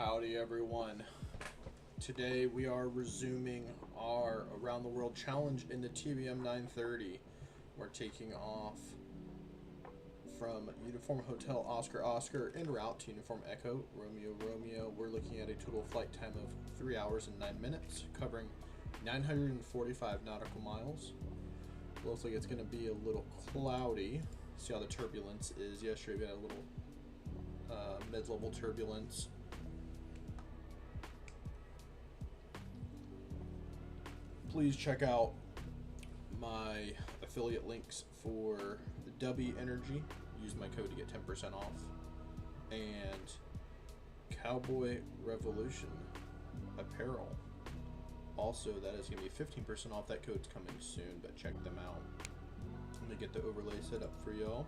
Howdy everyone. Today we are resuming our Around the World Challenge in the TBM 930. We're taking off from Uniform Hotel Oscar Oscar en route to Uniform Echo Romeo Romeo. We're looking at a total flight time of 3 hours and 9 minutes, covering 945 nautical miles. Looks like it's going to be a little cloudy. See how the turbulence is. Yesterday we had a little mid-level turbulence. Please check out my affiliate links for the Dubby Energy. Use my code to get 10% off. And Cowboy Revolution apparel. Also, that is going to be 15% off. That code's coming soon, but check them out. Let me get the overlay set up for y'all.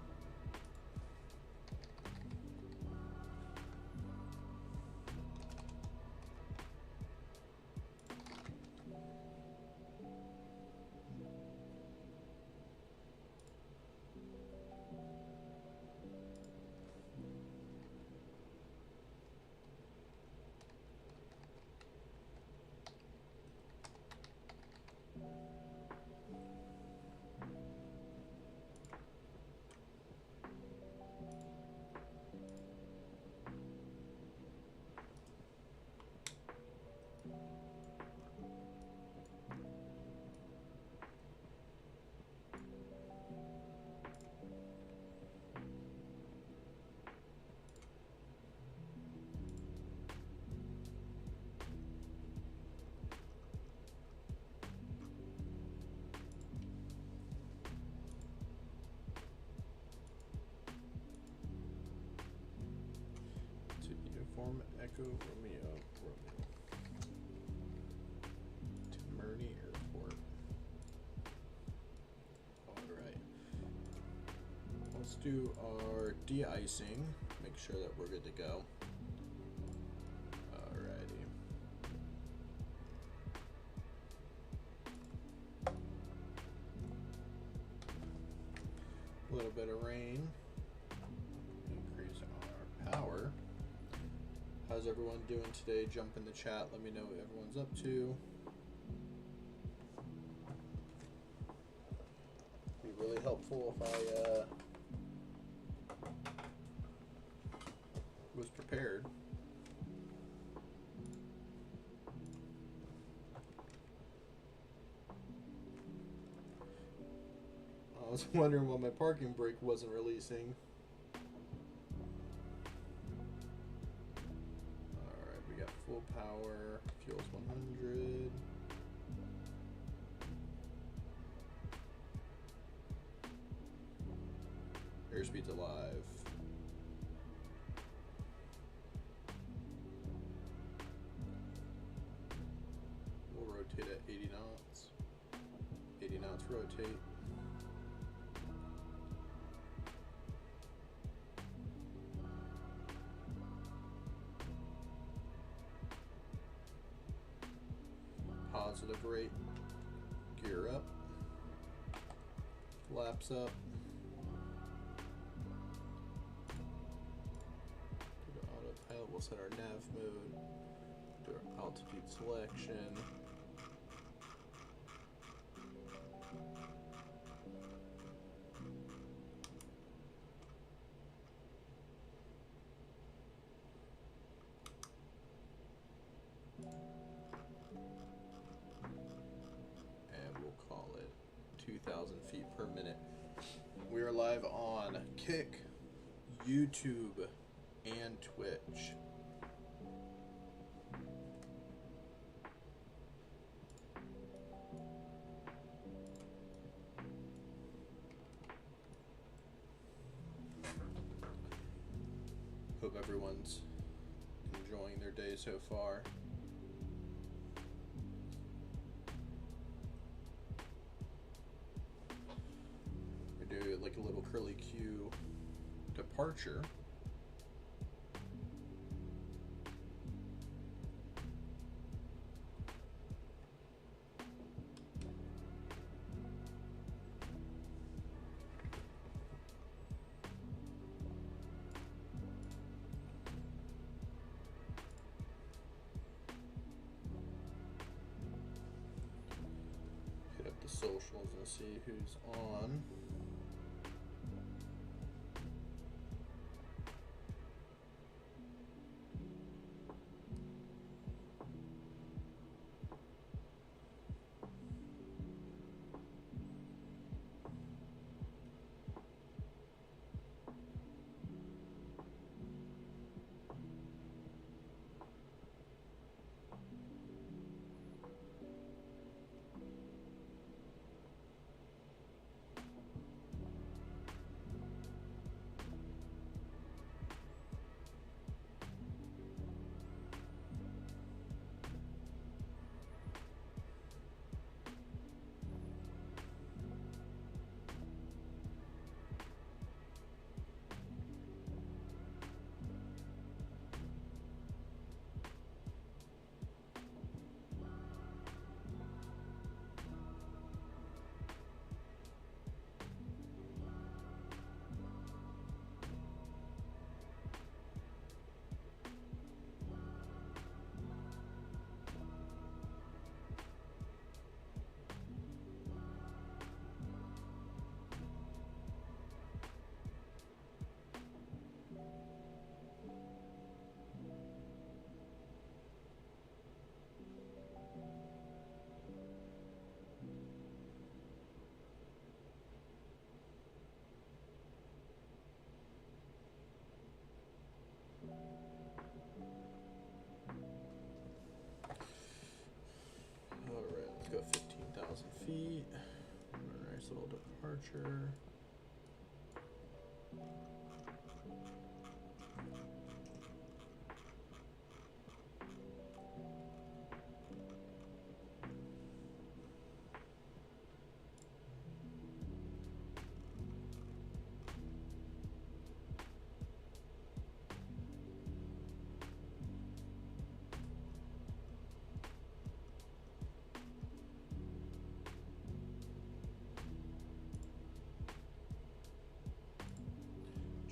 Uniform Echo Romeo Romeo to Murney Airport. Alright. Let's do our de-icing. Make sure that we're good to go. Alrighty. A little bit of rain. Increase our power. How's everyone doing today? Jump in the chat. Let me know what everyone's up to. Be really helpful if I was prepared. I was wondering why my parking brake wasn't releasing. Full power, fuel's 100. Airspeed's alive. We'll rotate at 80 knots. 80 knots rotate. Positive rate, gear up, flaps up, do the autopilot, we'll set our nav mode, do our altitude selection, and we'll call it 2,000 feet per minute. We are live on Kick, YouTube, and Twitch. Hope everyone's enjoying their day so far. We do like a little curly Q departure. socials and see who's on. Alright, let's go 15,000 feet. A nice little departure.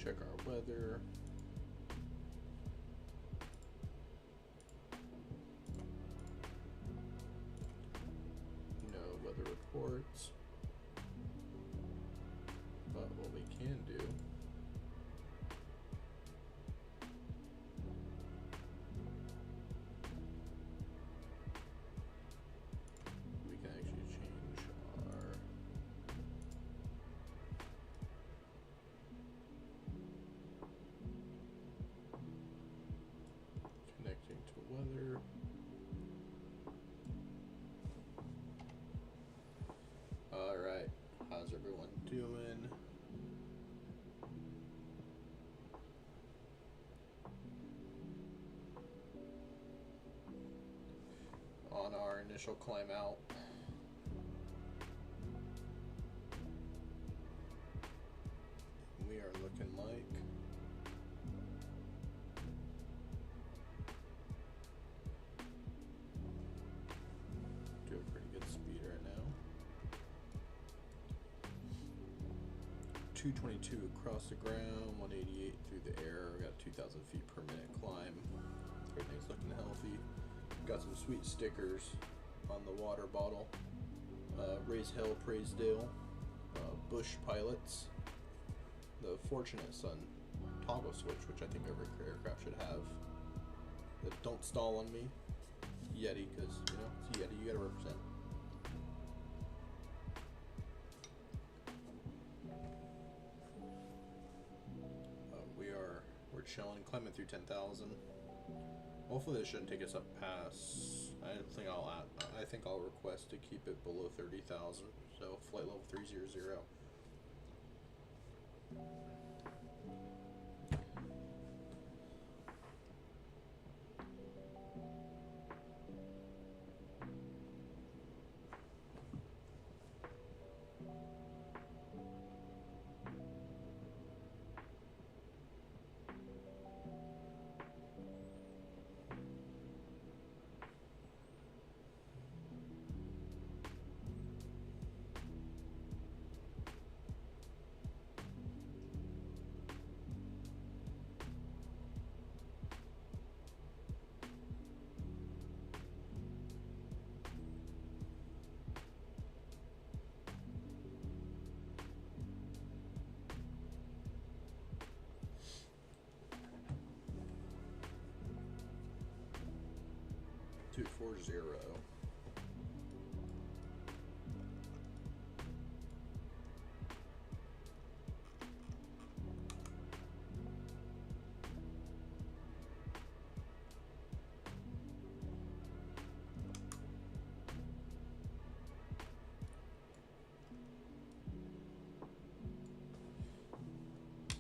Check our weather. No weather reports. But what we can do we can actually change our connecting to weather. Alright, how's everyone doing? On our initial climb out. We are looking like do a pretty good speed right now. 222 across the ground, 188 through the air. We got 2,000 feet per minute climb. Everything's looking healthy. Got some sweet stickers on the water bottle. Raise Hell, Praise Dale, Bush Pilots, the Fortunate Son toggle switch, which I think every aircraft should have. The Don't Stall on Me, Yeti, because you know it's Yeti, you gotta represent. We're chilling, climbing through 10,000. Hopefully this shouldn't take us up past. I think I'll request to keep it below 30,000. So flight level 300. 240.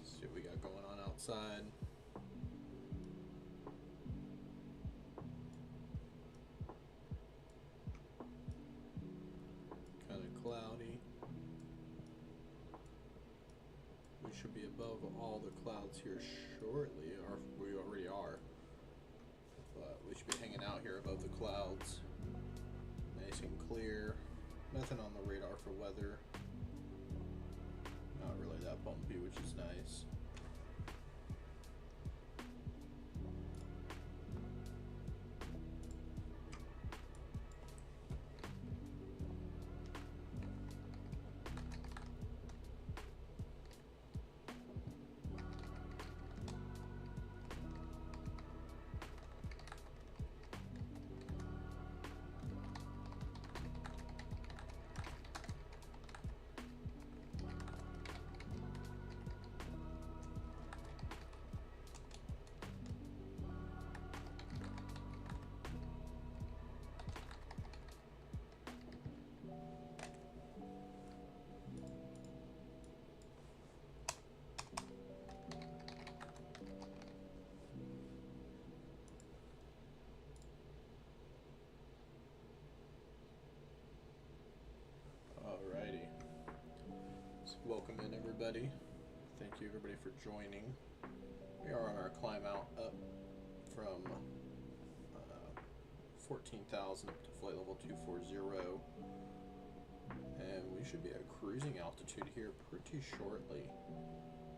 See what we got going on outside. Kind of cloudy. We should be above all the clouds here shortly, or we already are. But we should be hanging out here above the clouds. Nice and clear. Nothing on the radar for weather. Not really that bumpy, which is nice. Alrighty. So welcome in everybody. Thank you everybody for joining. We are on our climb out up from 14,000 up to flight level 240. And we should be at cruising altitude here pretty shortly.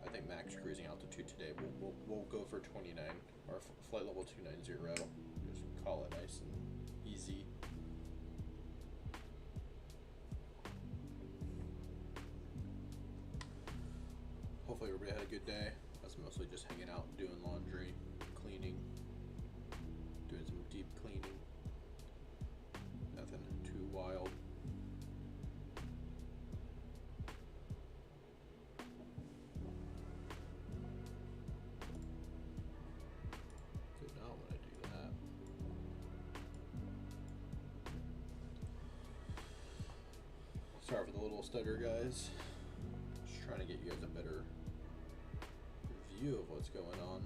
I think max cruising altitude today. We'll go for 29 or flight level 290. Just call it nice and easy. Hopefully everybody had a good day. I was mostly just hanging out, doing laundry, cleaning, doing some deep cleaning. Nothing too wild. Did not want to do that. Sorry for the little stutter, guys. Just trying to get you guys a better view of what's going on.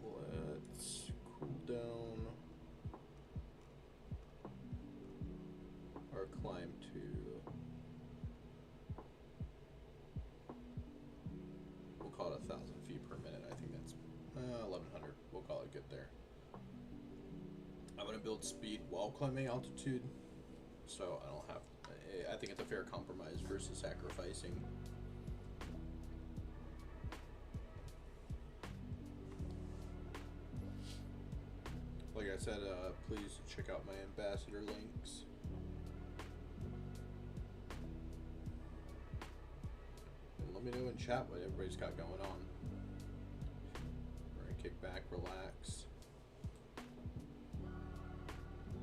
Let's cool down our climb to, we'll call it 1,000 feet per minute. I think that's 1,100. We'll call it good there. I'm going to build speed while climbing altitude, so I don't have, I think it's a fair compromise versus sacrificing. Like I said, please check out my ambassador links. And let me know in chat what everybody's got going on. We're going to kick back, relax.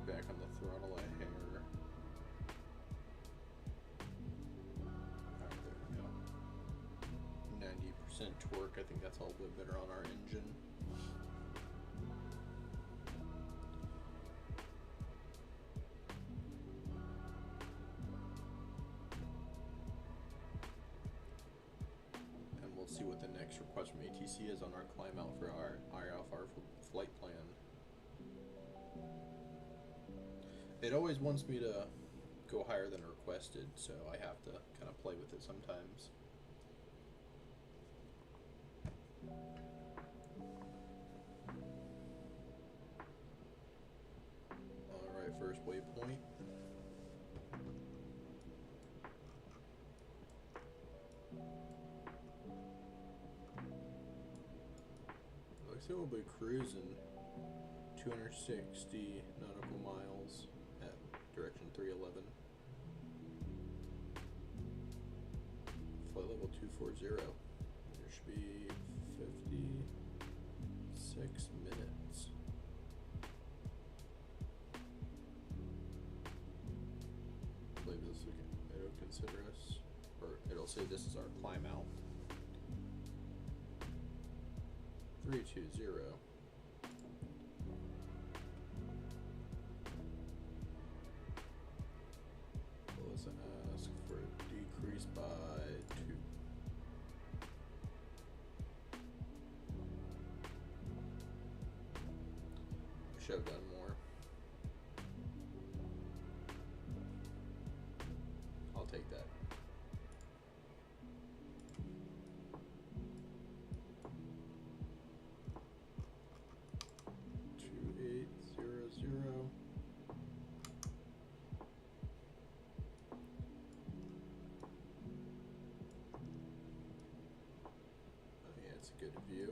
Back on the throttle a hair. Alright, there we go. 90% torque, I think that's a little bit better on our engine. And we'll see what the next request from ATC is on our climb out for our IFR flight plan. It always wants me to go higher than requested, so I have to kind of play with it sometimes. Alright, first waypoint. Looks like we'll be cruising 260 nautical miles. Direction 311. Flight level 240. You're should be 56 minutes. I believe this it'll consider us, or it'll say this is our climb out. 320. Let's ask for a decrease by 2. Should have done more. I'll take that. Good view.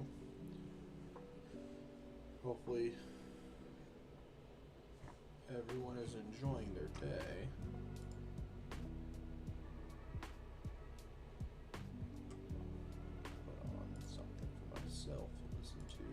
Hopefully everyone is enjoying their day. Put on something for myself to listen to.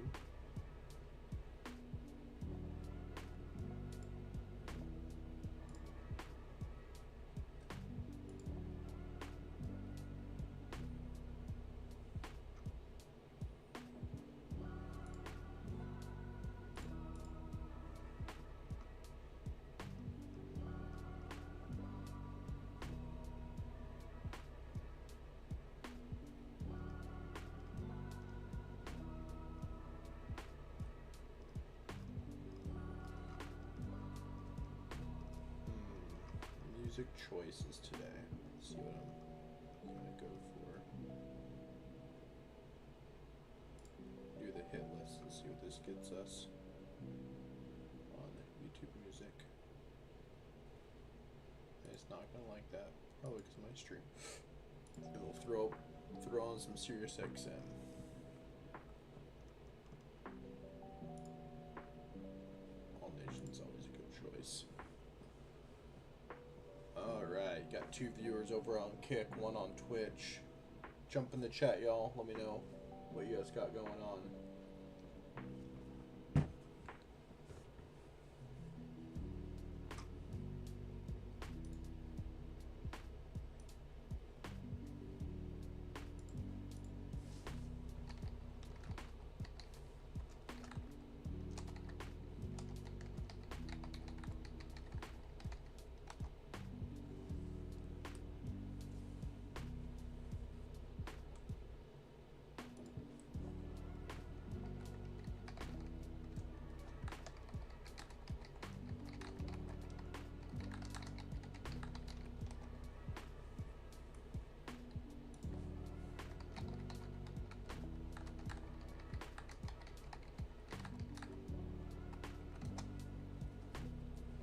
Music choices today. Let's see what I'm gonna go for. Do the hit list and see what this gets us on YouTube Music. And it's not gonna like that, probably because of my stream. It'll throw on some Sirius XM. All Nation's always a good choice. Alright, got 2 viewers over on Kick, 1 on Twitch. Jump in the chat, y'all. Let me know what you guys got going on.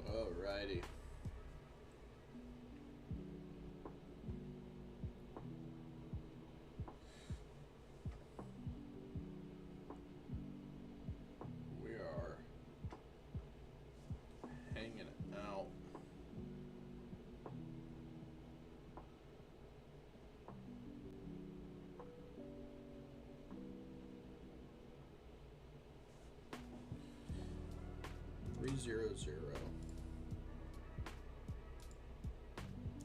Alrighty. We are hanging out. Three zero zero.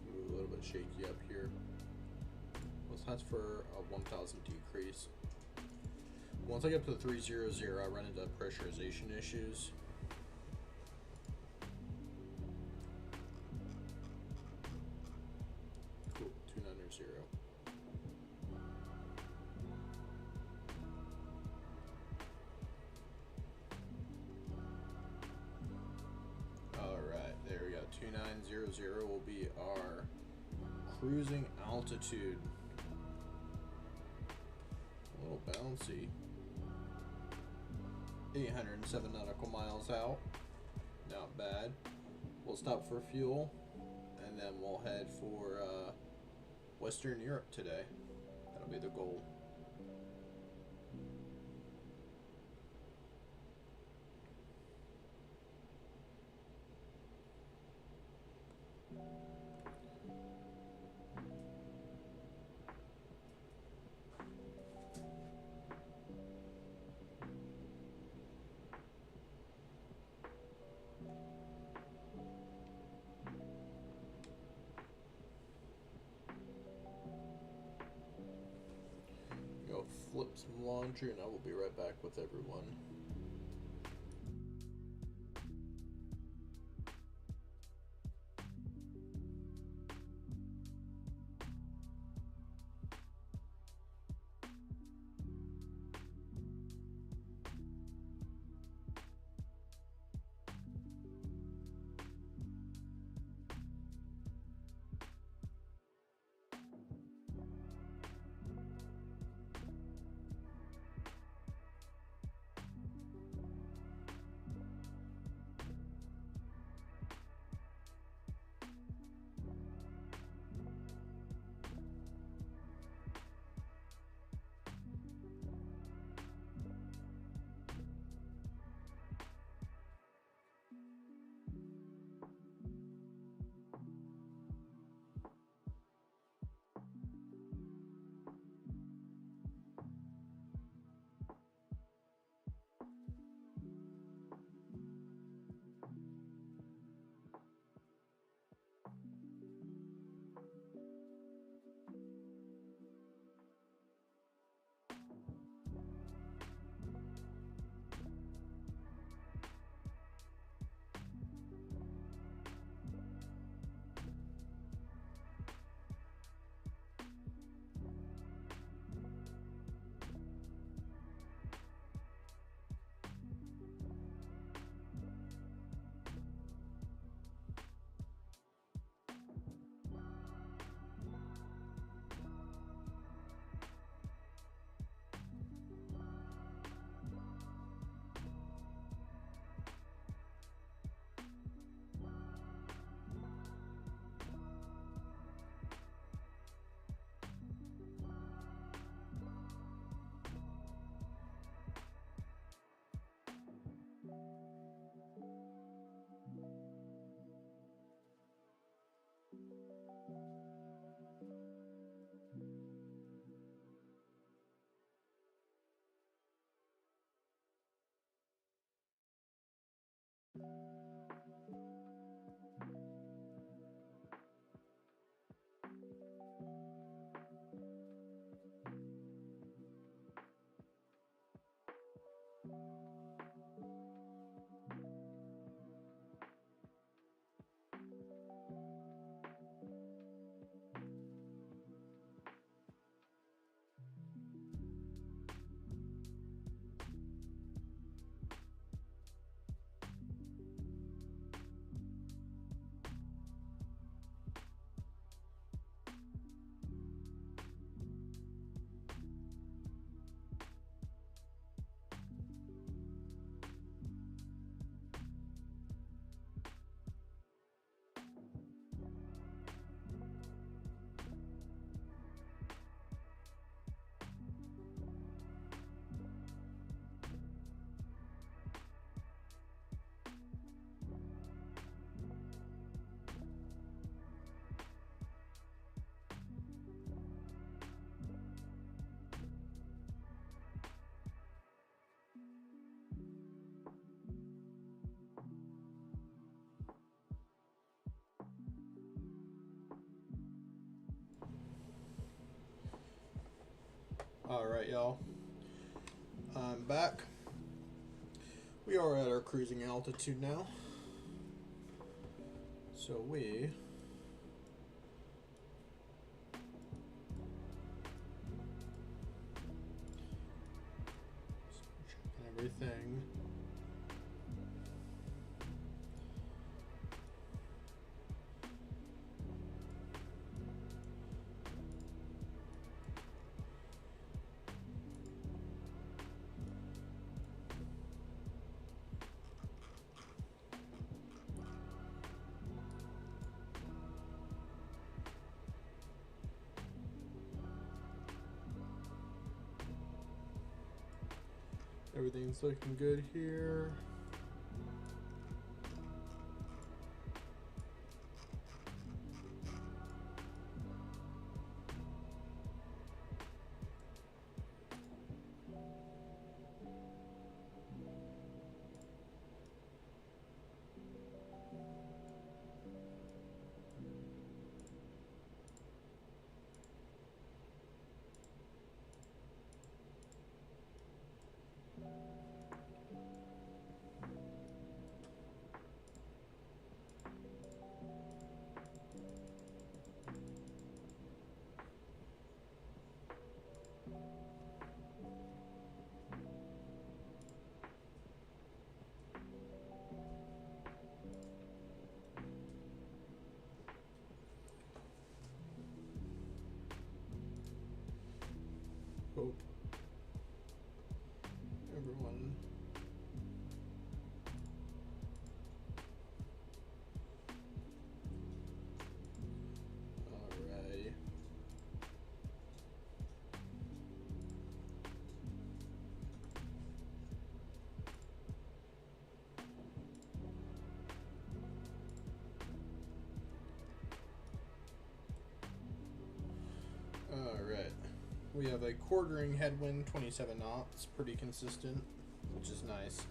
A little bit shaky up here. Let's hunt for a 1,000 decrease. Once I get up to the 300, I run into pressurization issues. Cool, 290. Alright, there we go. 2900 will be our cruising altitude. A little bouncy. 807 nautical miles out. Not bad. We'll stop for fuel and then we'll head for Western Europe today. That'll be the goal. flip some laundry, and I will be right back with everyone. Alright, y'all. I'm back. We are at our cruising altitude now. So we checking everything. Everything's looking good here. Alright. We have a quartering headwind, 27 knots, pretty consistent, which is nice.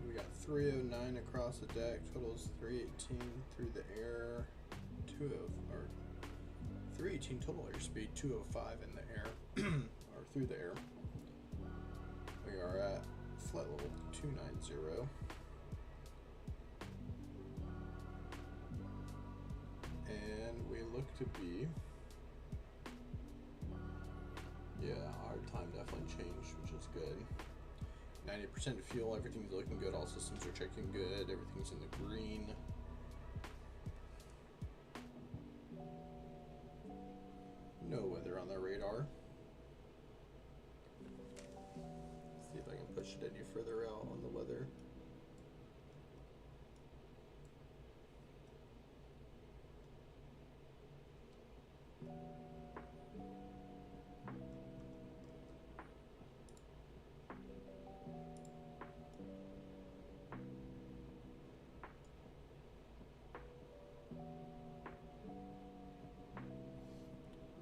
We got 309 across the deck, totals 318 through the air, 318 total airspeed, 205 in the air, or through the air. We are at flight level 290. And we look to be, yeah, our time definitely changed, which is good. 90% fuel, everything's looking good, all systems are checking good, everything's in the green. No weather on the radar. See if I can push it any further out on the weather.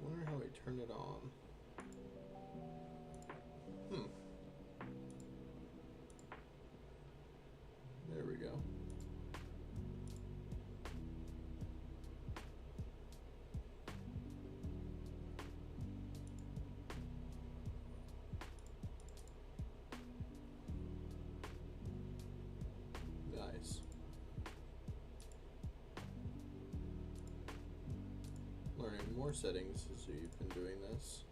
Wonder how I turn it on. There we go. Nice. Learning more settings as you've been doing this.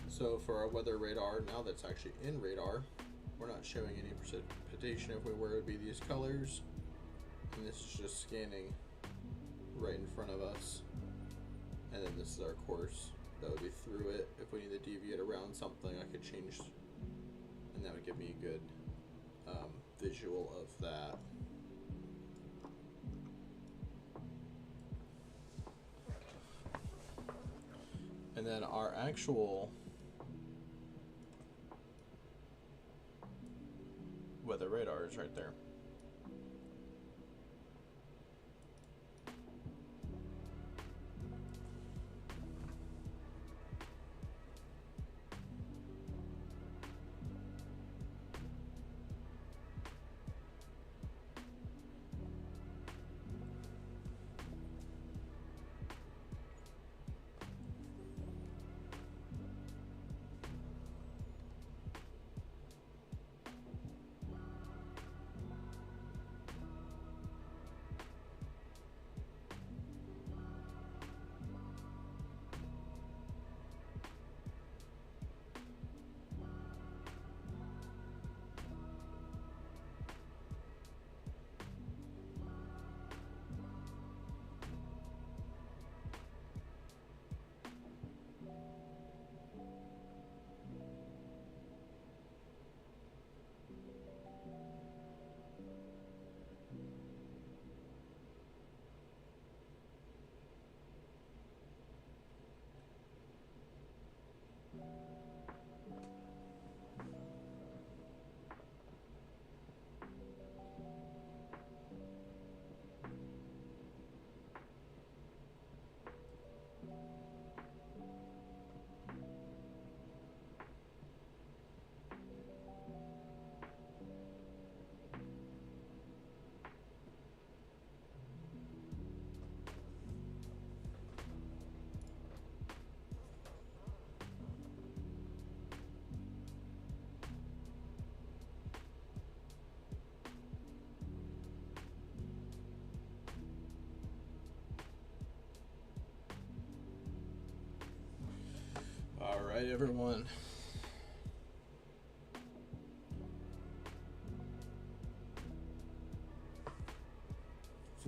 So for our weather radar, now that's actually in radar, we're not showing any precipitation if we were to be these colors. And this is just scanning right in front of us. And then this is our course. That would be through it. If we need to deviate around something, I could change, and that would give me a good visual of that. And then our actual weather radar is right there. right, everyone.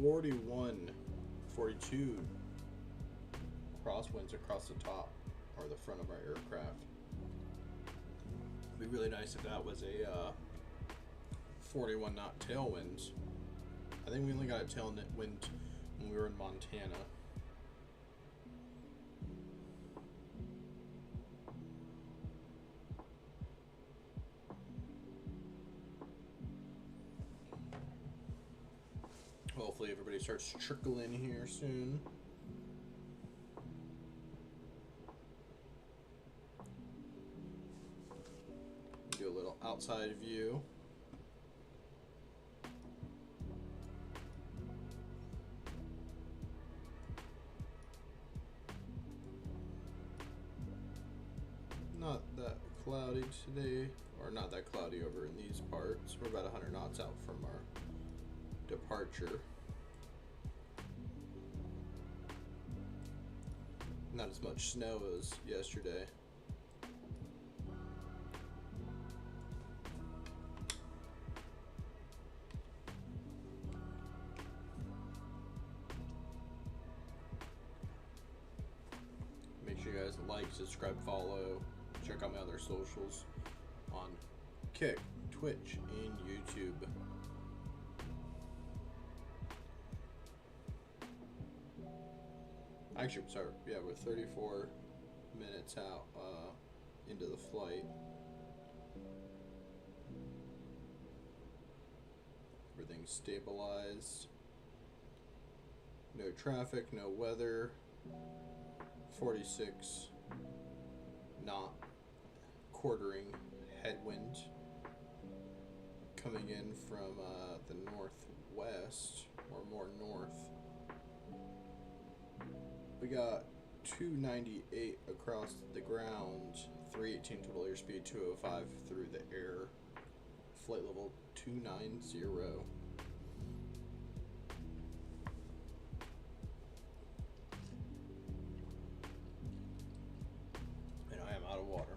$41.42 crosswinds across the top or the front of our aircraft. It'd be really nice if that was a 41 knot tailwind. I think we only got a tailwind when we were in Montana. Hopefully everybody starts trickling here soon. Do a little outside view. Not that cloudy today, or not that cloudy over in these parts. We're about 100 knots out from our departure. Not as much snow as yesterday. Make sure you guys like, subscribe, follow, check out my other socials on Kick, Twitch, and YouTube. Actually, sorry, yeah, we're 34 minutes out into the flight. Everything's stabilized. No traffic, no weather. 46 knot quartering headwind coming in from the northwest, or more north. We got 298 across the ground, 318 total airspeed, 205 through the air, flight level 290. And I am out of water.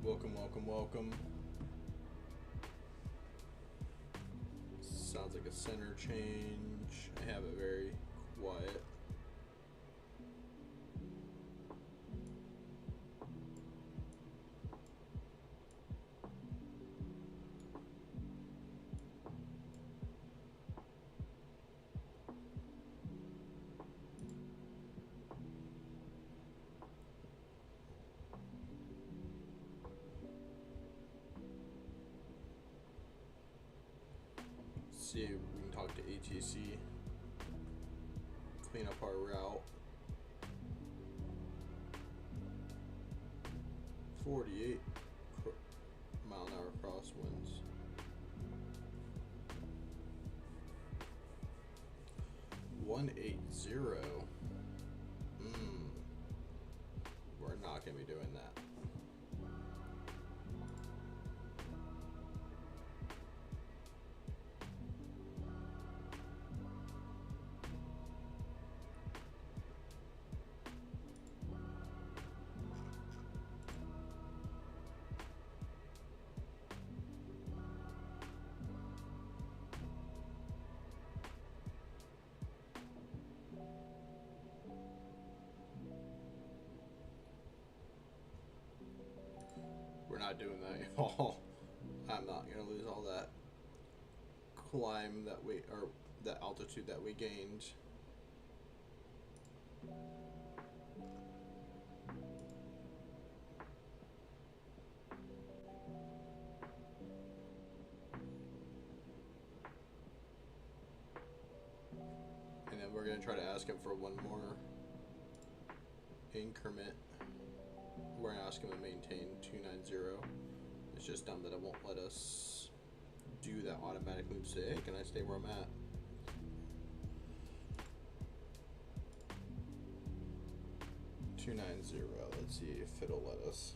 Welcome, welcome, welcome. Sounds like a center change. I have it very quiet. See if we can talk to ATC, clean up our route. 48 mile an hour crosswinds. 180. We're not gonna be doing that. We're not doing that at all. I'm not gonna lose all that climb that we, or the altitude that we gained. And then we're gonna try to ask him for one more increment. We're gonna ask him to maintain 290. It's just dumb that it won't let us do that automatic move. Say, hey, can I stay where I'm at? $290. Let's see if it'll let us.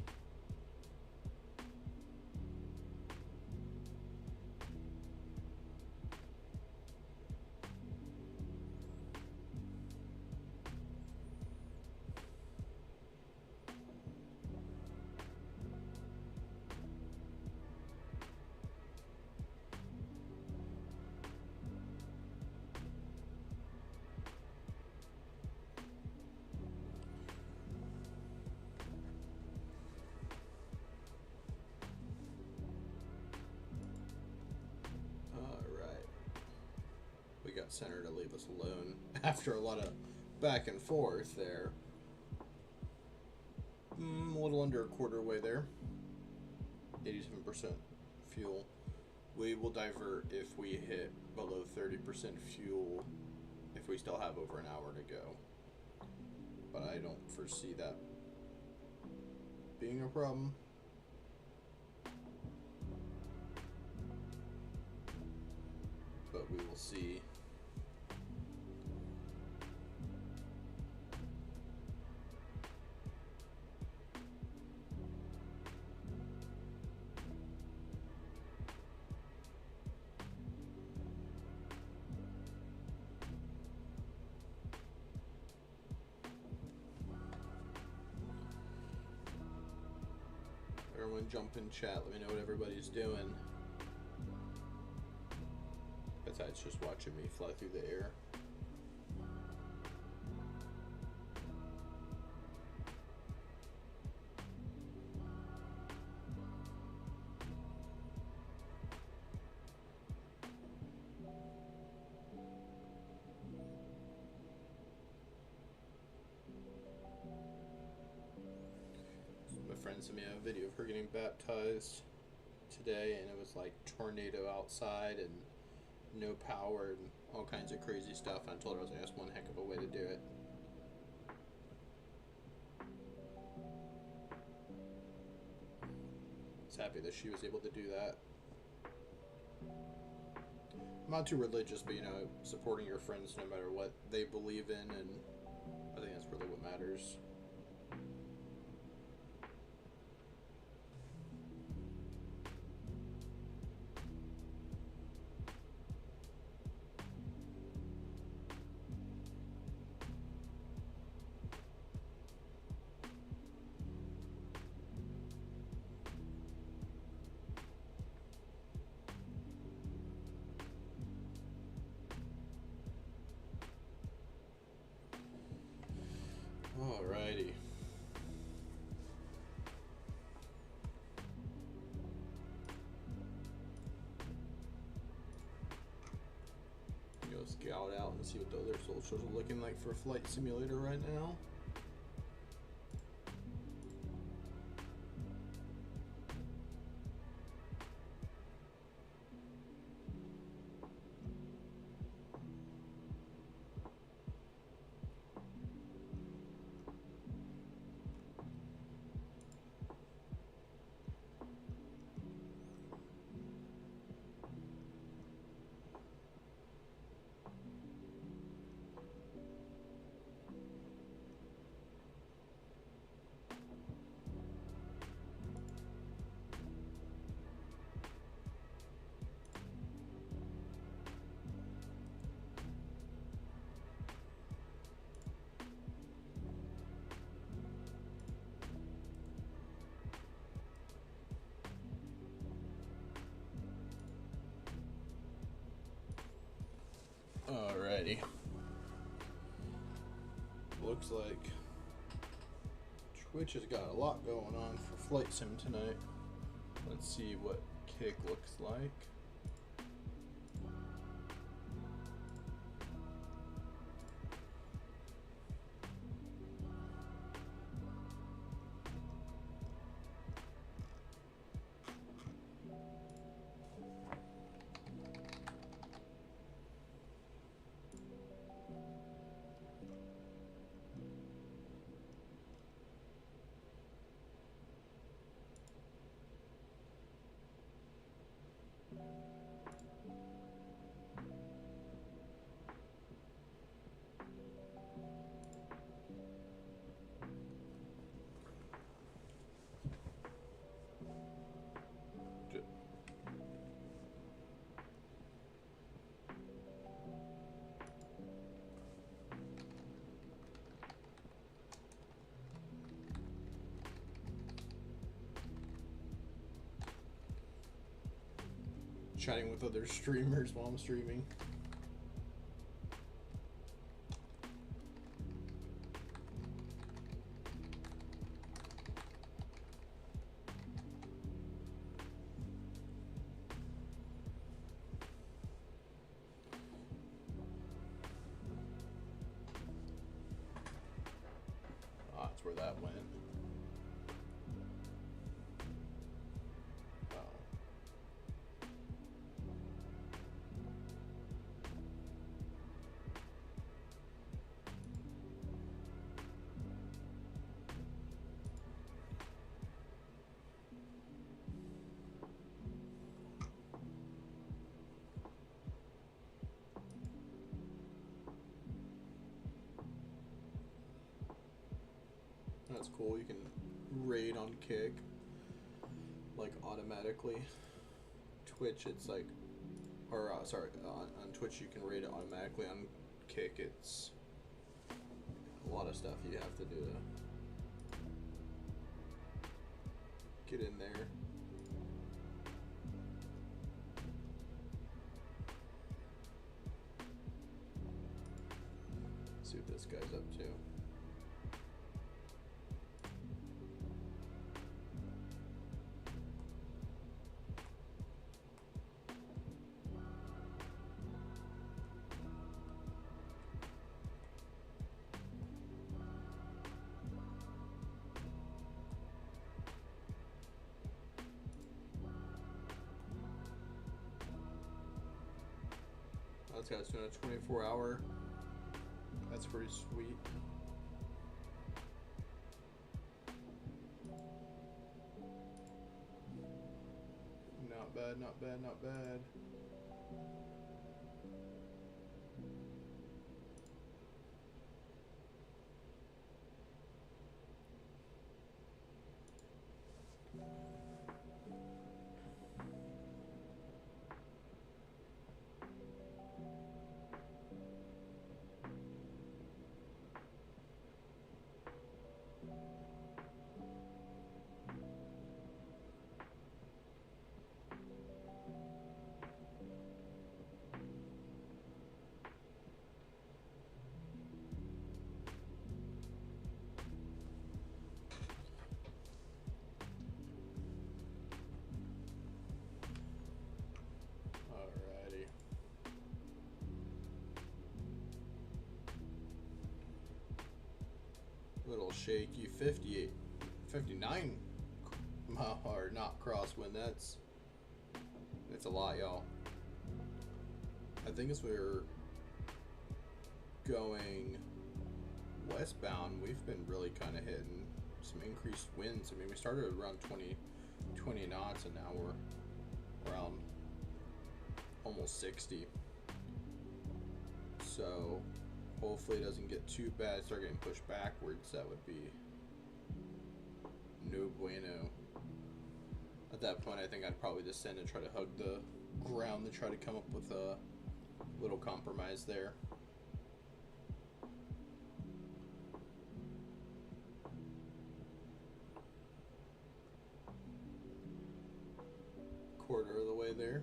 We got center to leave us alone after a lot of back and forth there. A little under a quarter way there. 87% fuel. We will divert if we hit below 30% fuel if we still have over an hour to go. But I don't foresee that being a problem. But we will see. Everyone jump in chat, let me know what everybody's doing. Besides just watching me fly through the air. Friend sent me a video of her getting baptized today, and it was like tornado outside and no power and all kinds of crazy stuff. And I told her, I was like, that's one heck of a way to do it. I was happy that she was able to do that. I'm not too religious, but you know, supporting your friends no matter what they believe in, and I think that's really what matters. Alrighty. Go scout out and see what the other socials are looking like for Flight Simulator right now. Alrighty. Looks like Twitch has got a lot going on for Flight Sim tonight. Let's see what Kick looks like. chatting with other streamers while I'm streaming. Ah, that's where that went. That's cool. You can raid on Kick like automatically. Twitch, it's like, or sorry, on Twitch you can raid it automatically. On Kick, it's a lot of stuff you have to do to get in there. See what this guy's up to. This guy's doing a 24-hour. That's pretty sweet. Not bad, not bad, not bad. Little shaky 58, 59 or not crosswind. That's a lot, y'all. I think as we're going westbound, we've been really kind of hitting some increased winds. I mean, we started around 20 knots and now we're around almost 60. So hopefully it doesn't get too bad, start getting pushed backwards. That would be no bueno. At that point, I think I'd probably descend and try to hug the ground to try to come up with a little compromise there. Quarter of the way there.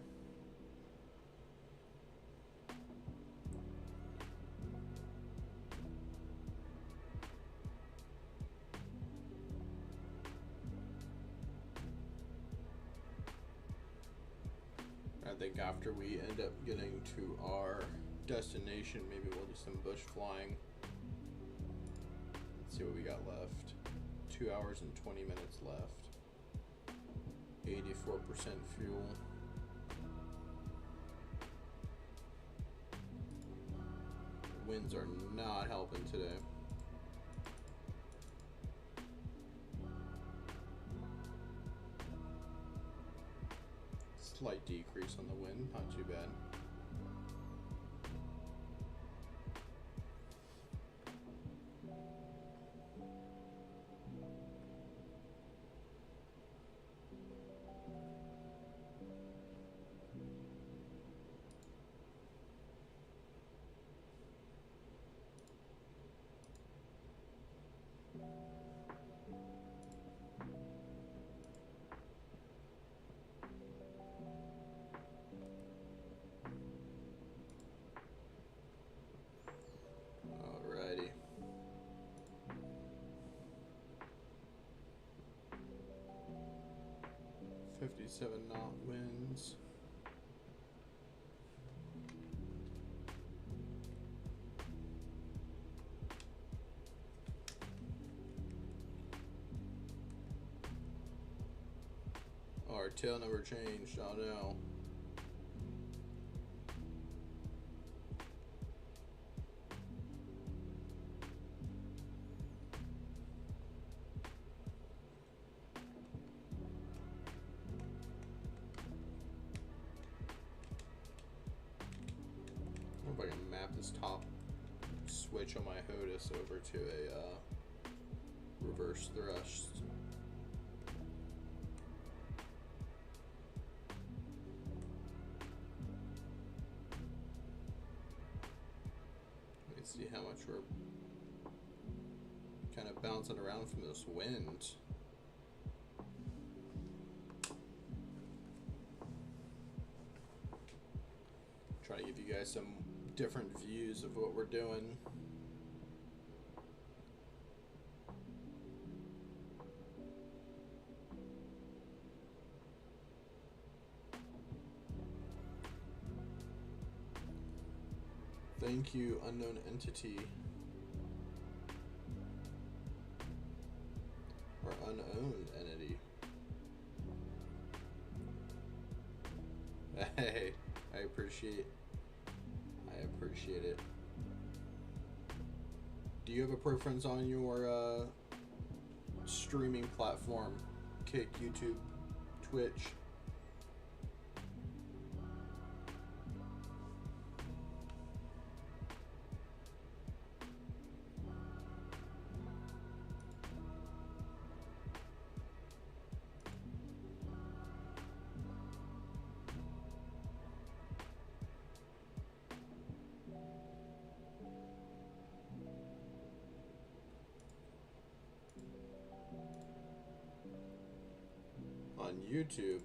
I think after we end up getting to our destination, maybe we'll do some bush flying. Let's see what we got left. 2 hours and 20 minutes left. 84% fuel. Winds are not helping today. Slight decrease on the wind, not too bad. 57 knot winds. Oh, our tail never changed. Oh no. I wonder if I can map this top switch on my HOTUS over to a reverse thrust. Let me see how much we're kind of bouncing around from this wind. Try to give you guys some different views of what we're doing. Thank you, unknown entity. Or unowned entity. Hey, I appreciate it. Do you have a preference on your streaming platform? Kick, YouTube, Twitch? On YouTube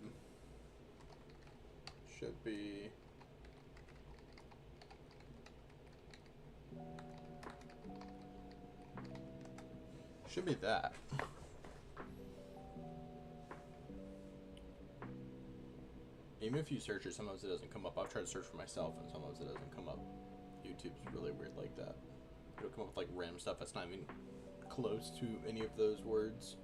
should be that. Even if you search it, sometimes it doesn't come up. I've tried to search for myself and sometimes it doesn't come up. YouTube's really weird like that. It'll come up with like random stuff that's not even close to any of those words.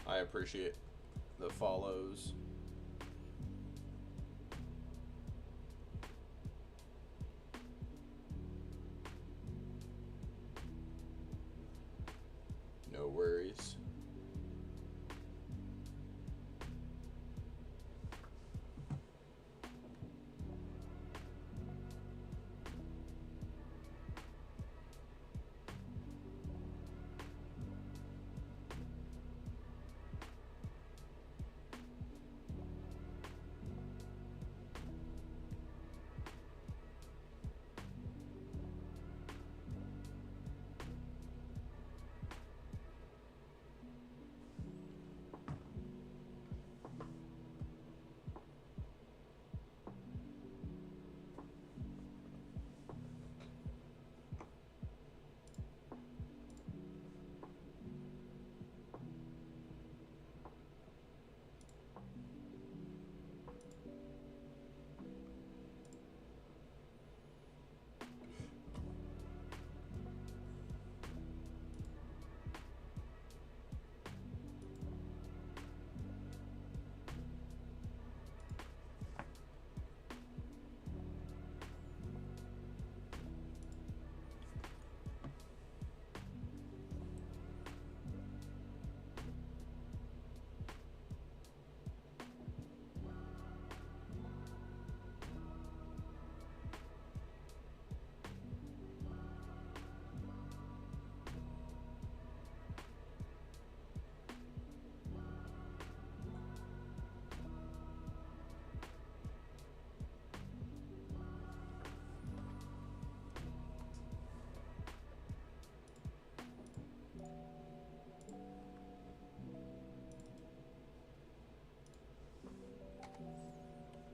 I appreciate the follows. No worries.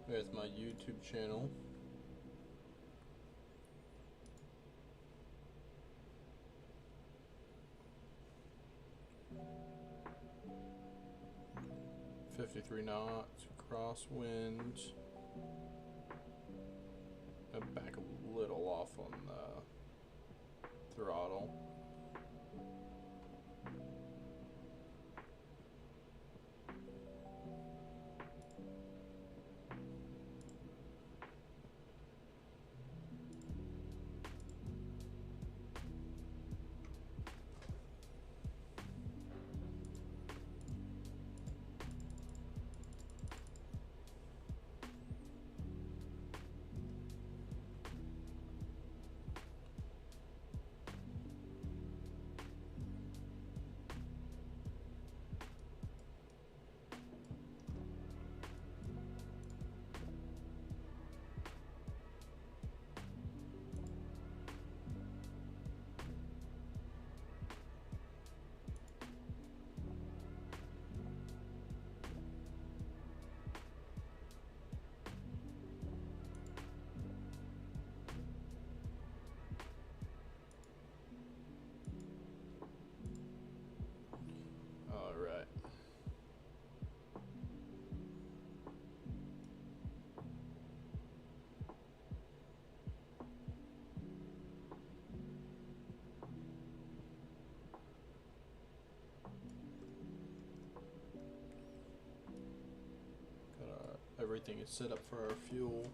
There's my YouTube channel. 53 knots, crosswind. Back a little off on the throttle. Everything is set up for our fuel.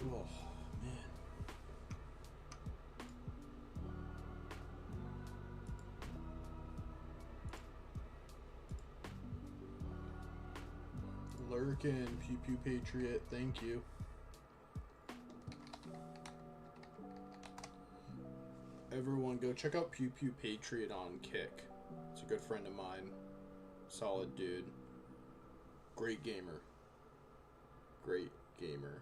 Oh, man. Lurkin, Pew Pew Patriot, thank you. Everyone go check out Pew Pew Patriot on Kick. It's a good friend of mine. Solid dude. Great gamer. Great gamer.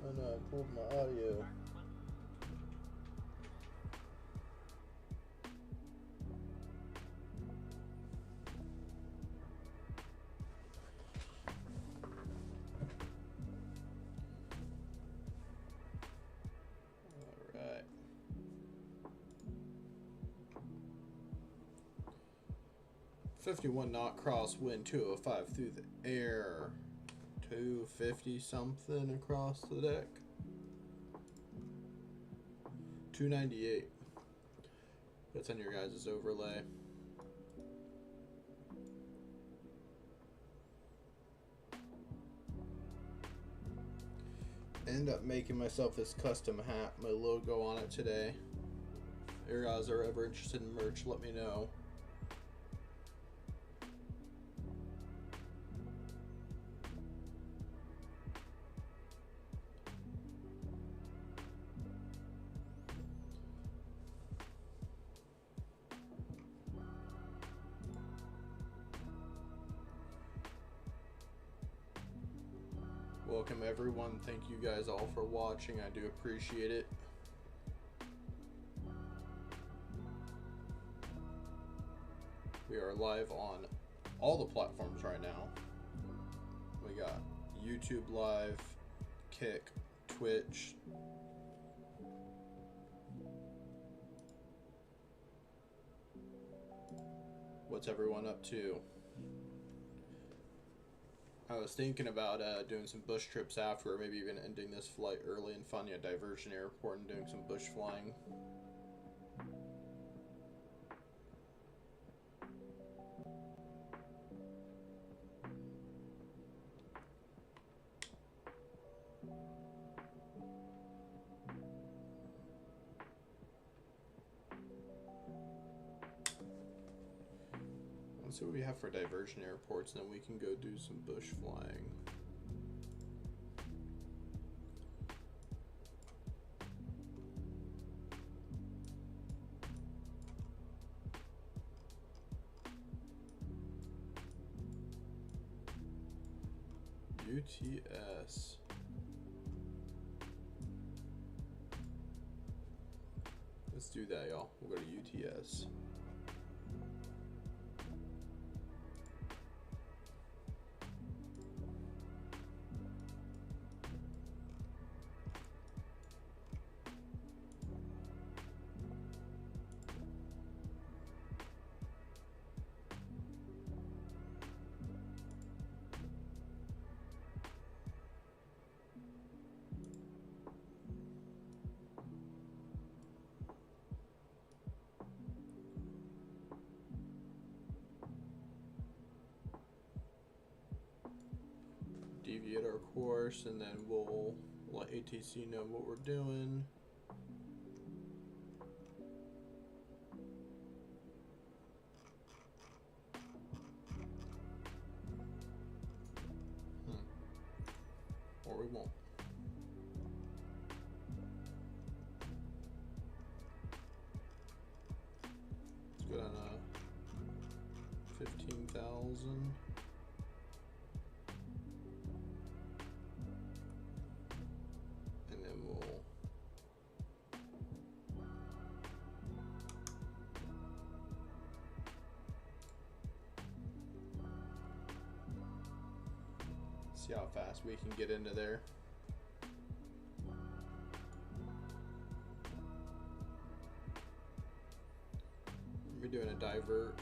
I know, I pulled my audio. Alright. .51 knot crosswind, 205 through the air. 250 something across the deck. 298. That's on your guys' overlay. End up making myself this custom hat, my logo on it today. If you guys are ever interested in merch, let me know. Welcome everyone. Thank you guys all for watching. I do appreciate it. We are live on all the platforms right now. We got YouTube Live, Kick, Twitch. What's everyone up to? I was thinking about doing some bush trips after, or maybe even ending this flight early and finding a diversion airport and doing some bush flying. Let's see what we have for diversion airports, and then we can go do some bush flying. UTS. Let's do that, y'all. We'll go to UTS. Deviate our course, and then we'll let ATC know what we're doing. Or we won't. Let's go down to 15,000. See how fast we can get into there. We're doing a divert.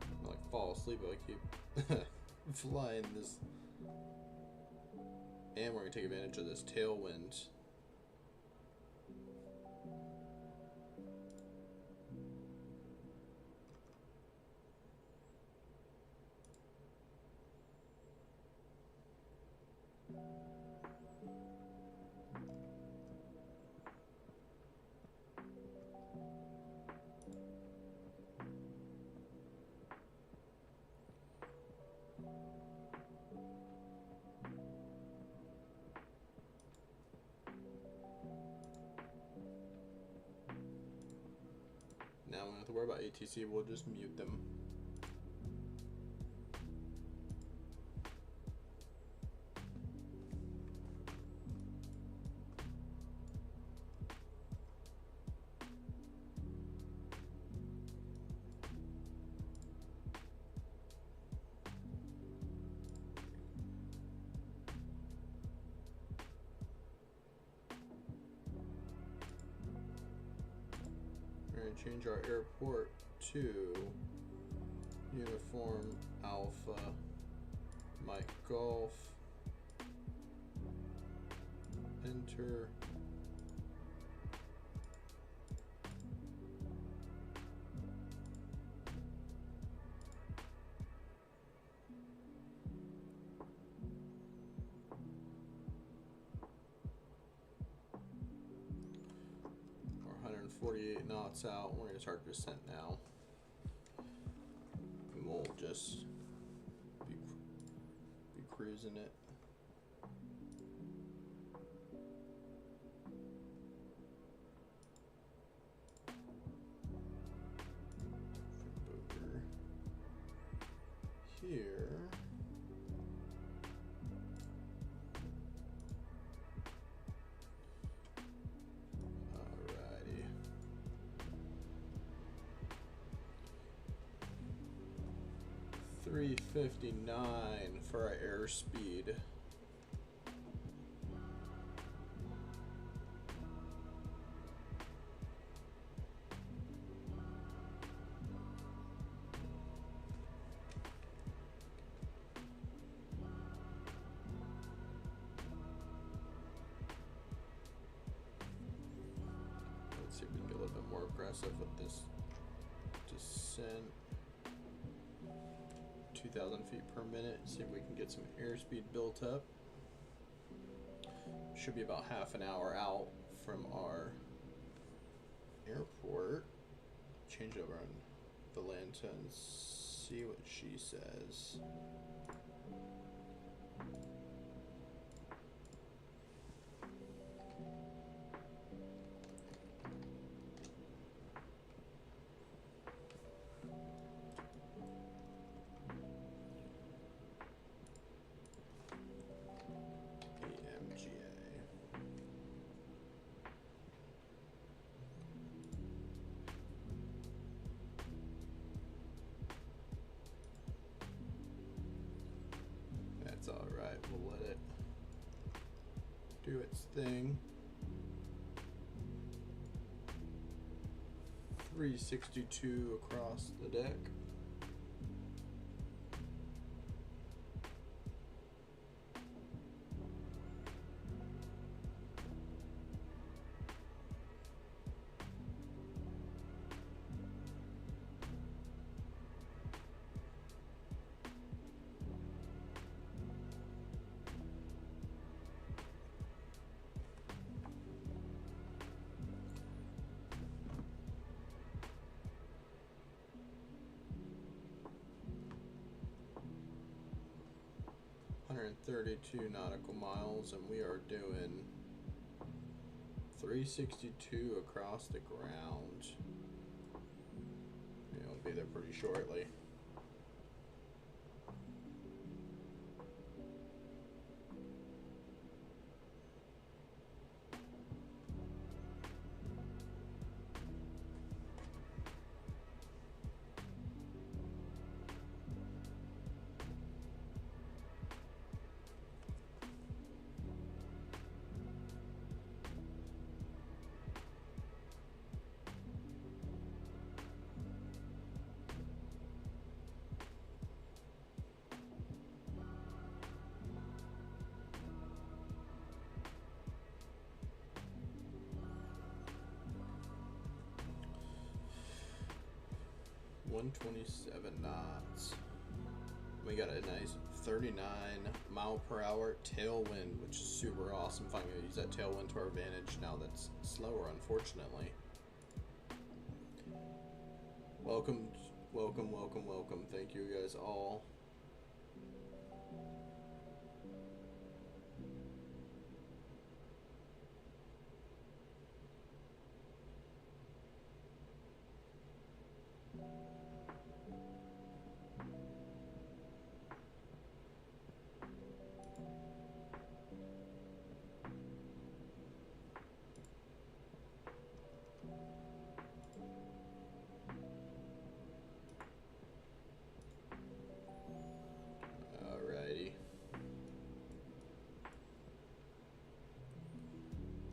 I like fall asleep, but I keep flying this. And we're gonna take advantage of this tailwind. Now we don't have to worry about ATC, we'll just mute them. Change our airport to Uniform Alpha Mike Golf. Enter. We're 148 knots out. We're gonna start descent now. And we'll just be cruising it. Over here. 359 for our airspeed. Let's see if we can get a little bit more aggressive with this descent. 2,000 feet per minute. See if we can get some airspeed built up. Should be about half an hour out from our airport. Change over on Valenta and see what she says. Alright, we'll let it do its thing. 362 across the deck. And 32 nautical miles, and we are doing 362 across the ground. We'll be there pretty shortly. .127 knots. We got a nice 39-mile-per-hour tailwind, which is super awesome. Finally, use that tailwind to our advantage now that's slower, unfortunately. Welcome, welcome, welcome, welcome. Thank you guys all. Alrighty.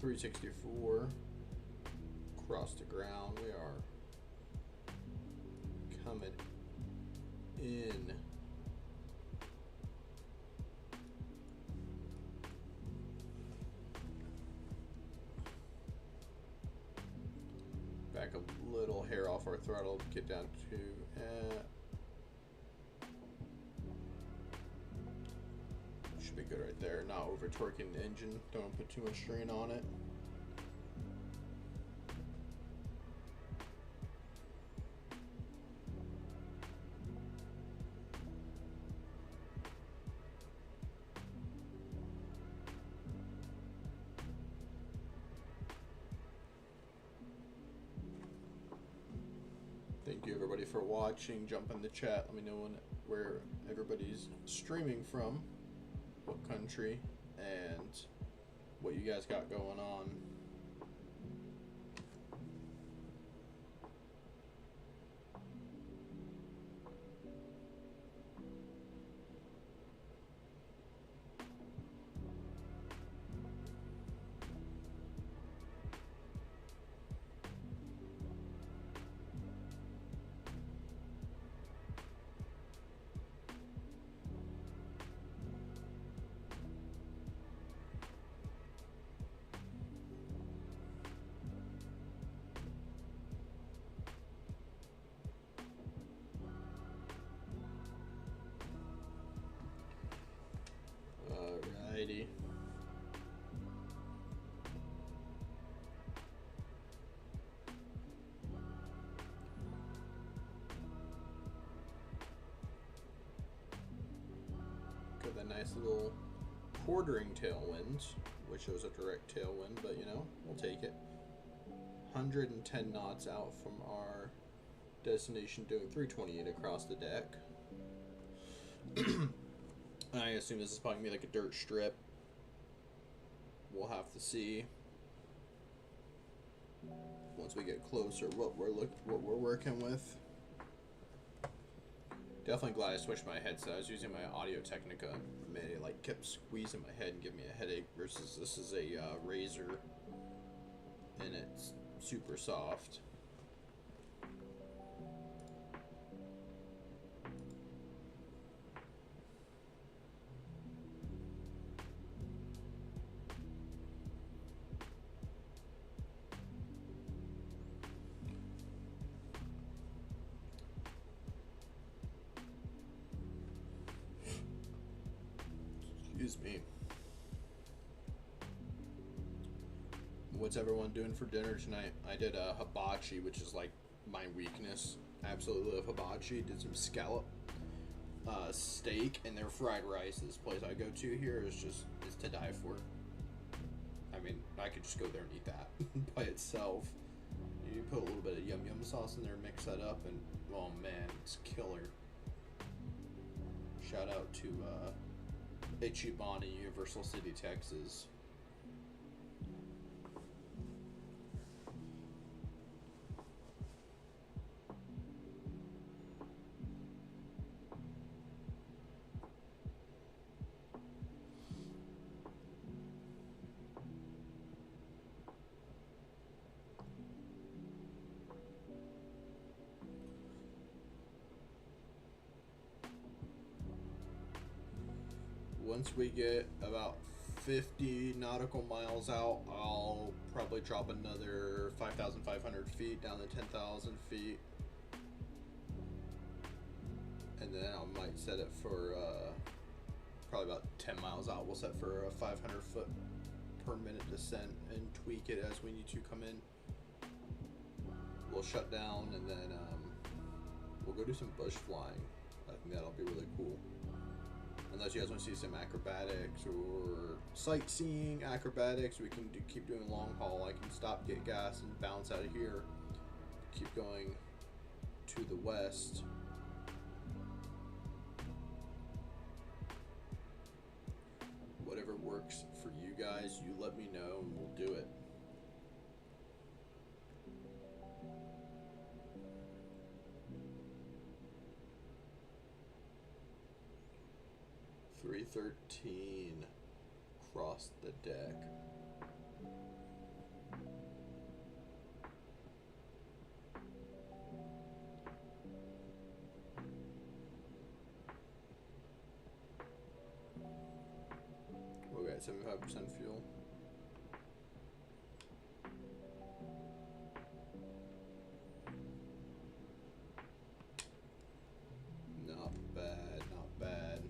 364 across the ground. We are coming in. Back a little hair off our throttle, get down to should be good right there. Not over torquing the engine. Don't put too much strain on it. Thank you everybody for watching. Jump in the chat. Let me know where everybody's streaming from, what country, and what you guys got going on. a nice little quartering tailwind, which shows a direct tailwind, but you know, we'll take it. 110 knots out from our destination, doing 328 across the deck. I assume this is probably gonna be like a dirt strip. We'll have to see once we get closer what we're working with. Definitely glad I switched my headset. I was using my Audio Technica, and it like kept squeezing my head and giving me a headache. Versus this is a Razer, and it's super soft. Excuse me. What's everyone doing for dinner tonight? I did a hibachi, which is like my weakness. I absolutely love hibachi. Did some scallop steak and their fried rice. This place I go to here is to die for. I mean, I could just go there and eat that by itself. You put a little bit of yum yum sauce in there, mix that up, and oh man, it's killer. Shout out to Ichiban in Universal City, Texas. Once we get about 50 nautical miles out, I'll probably drop another 5,500 feet down to 10,000 feet. And then I might set it for probably about 10 miles out. We'll set for a 500 foot per minute descent and tweak it as we need to come in. We'll shut down and then we'll go do some bush flying. I think that'll be really cool. Unless you guys want to see some acrobatics or sightseeing acrobatics, we can keep doing long haul. I can stop, get gas, and bounce out of here. Keep going to the west. Whatever works for you guys, you let me know and we'll do it. .313 across the deck. We got 75% fuel. Not bad, not bad.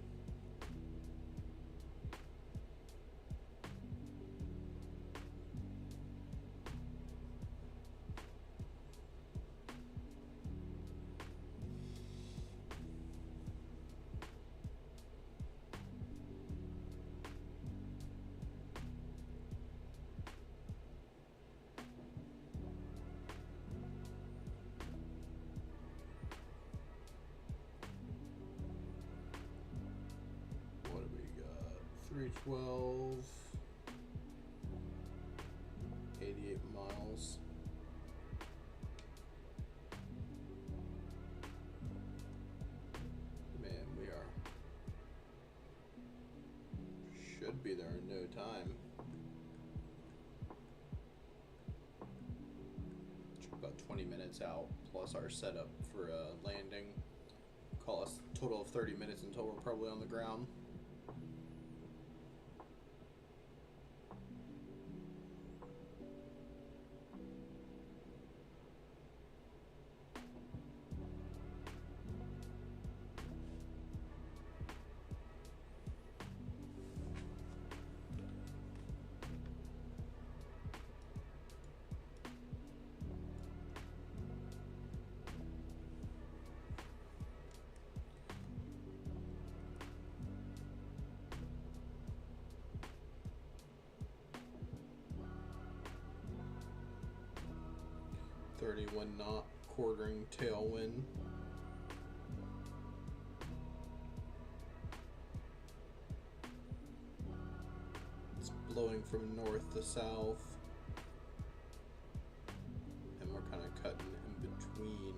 What do we got? 312, 88 miles. Man, we should be there in no time. About 20 minutes out, plus our setup for landing. Call us a total of 30 minutes until we're probably on the ground. 30 when not quartering tailwind. It's blowing from north to south, and we're kind of cutting in between.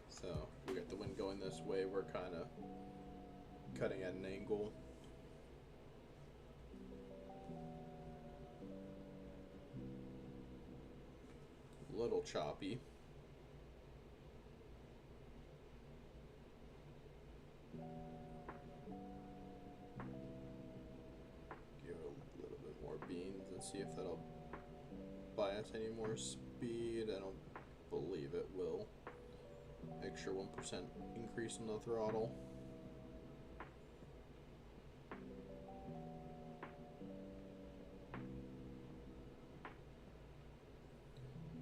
So if we get the wind going this way, we're kind of cutting at an angle. A little choppy. Give it a little bit more beans and see if that'll buy us any more speed. I don't believe it will. Extra 1% increase in the throttle.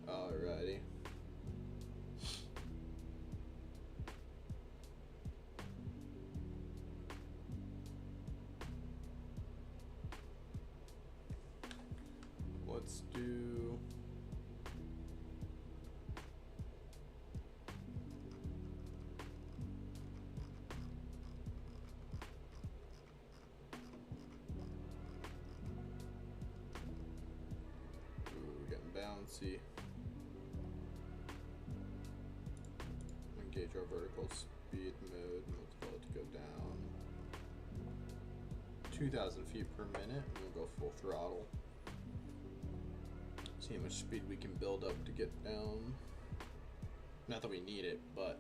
Alrighty. Let's do we're getting bouncy. Engage our vertical speed mode and we'll tell it to go down 2,000 feet per minute, and we'll go full throttle. See how much speed we can build up to get down. Not that we need it, but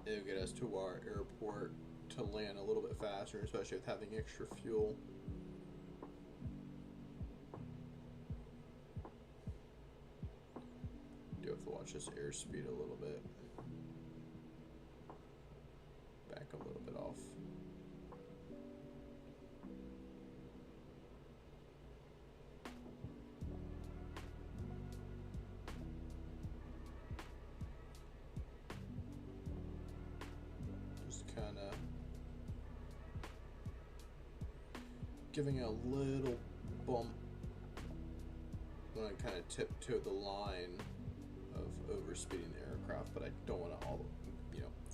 it'll get us to our airport to land a little bit faster, especially with having extra fuel. Do have to watch this airspeed a little bit. Back a little bit off. Just kind of giving a little bump when I kind of tiptoe the line of overspeeding the aircraft, but I don't want to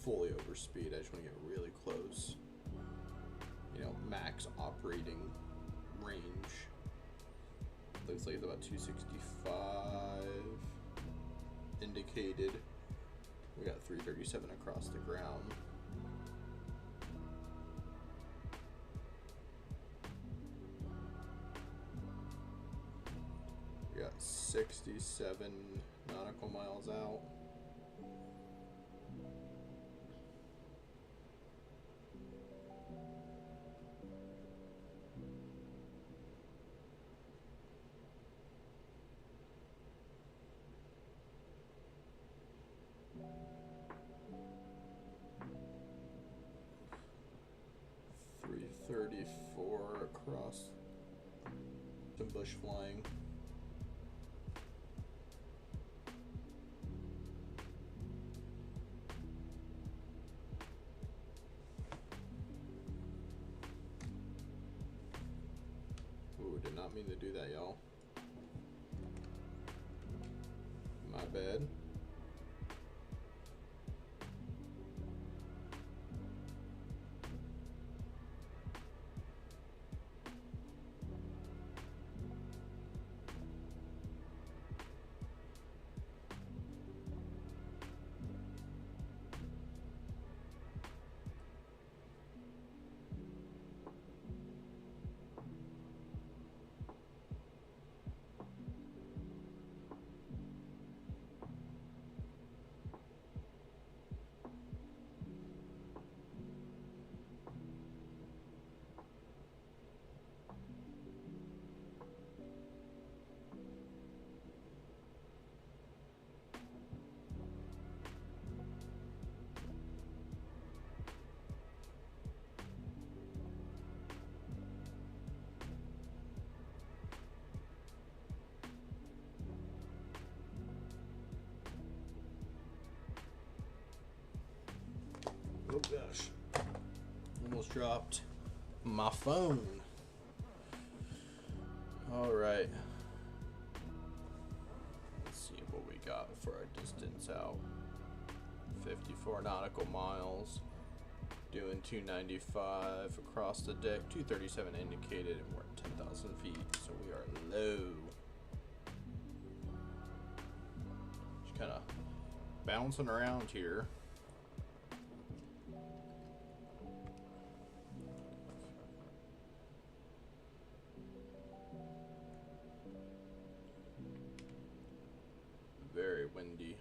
fully overspeed. I just want to get really close. Max operating range. Looks like it's about 265 indicated. We got 337 across the ground. We got 67 nautical miles out. Across some bush flying. Ooh, did not mean to do that, y'all. My bad. Oh gosh, almost dropped my phone. All right. knots out. 54 nautical miles. Doing 295 across the deck. 237 indicated, and we're at 10,000 feet, so we are low. Just kind of bouncing around here. Very windy.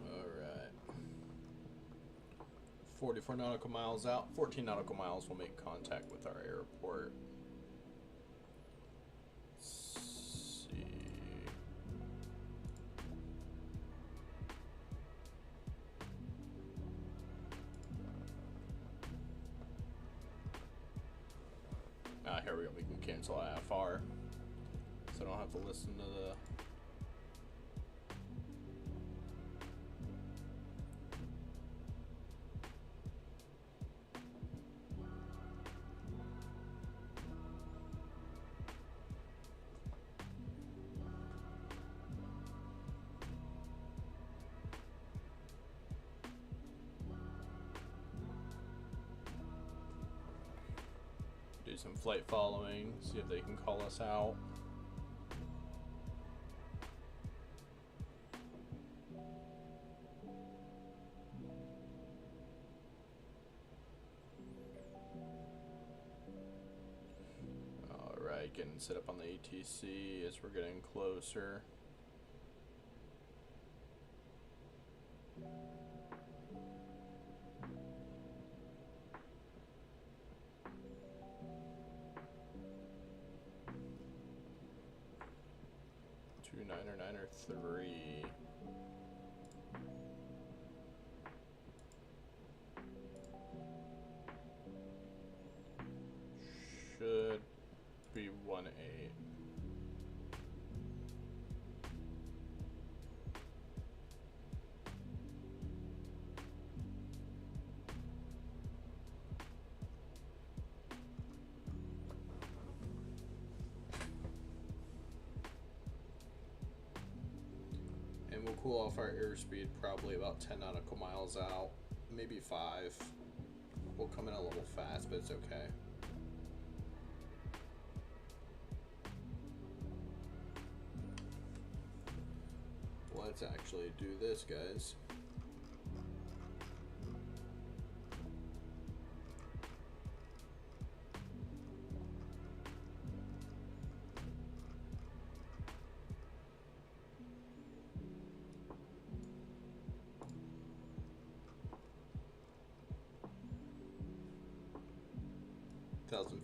Alright. 44 nautical miles out. 14 nautical miles will make contact with our airport. Let's see. Here we go. We can cancel IFR, so I don't have to listen to the. Do some flight following, see if they can call us out. Alright, getting set up on the ATC as we're getting closer. Niner 3. Should be 1-8. And we'll cool off our airspeed probably about 10 nautical miles out, maybe 5. We'll come in a little fast, but it's okay. Let's actually do this, guys.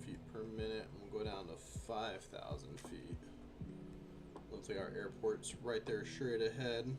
Feet per minute, and we'll go down to 5,000 feet. Looks like our airport's right there straight ahead.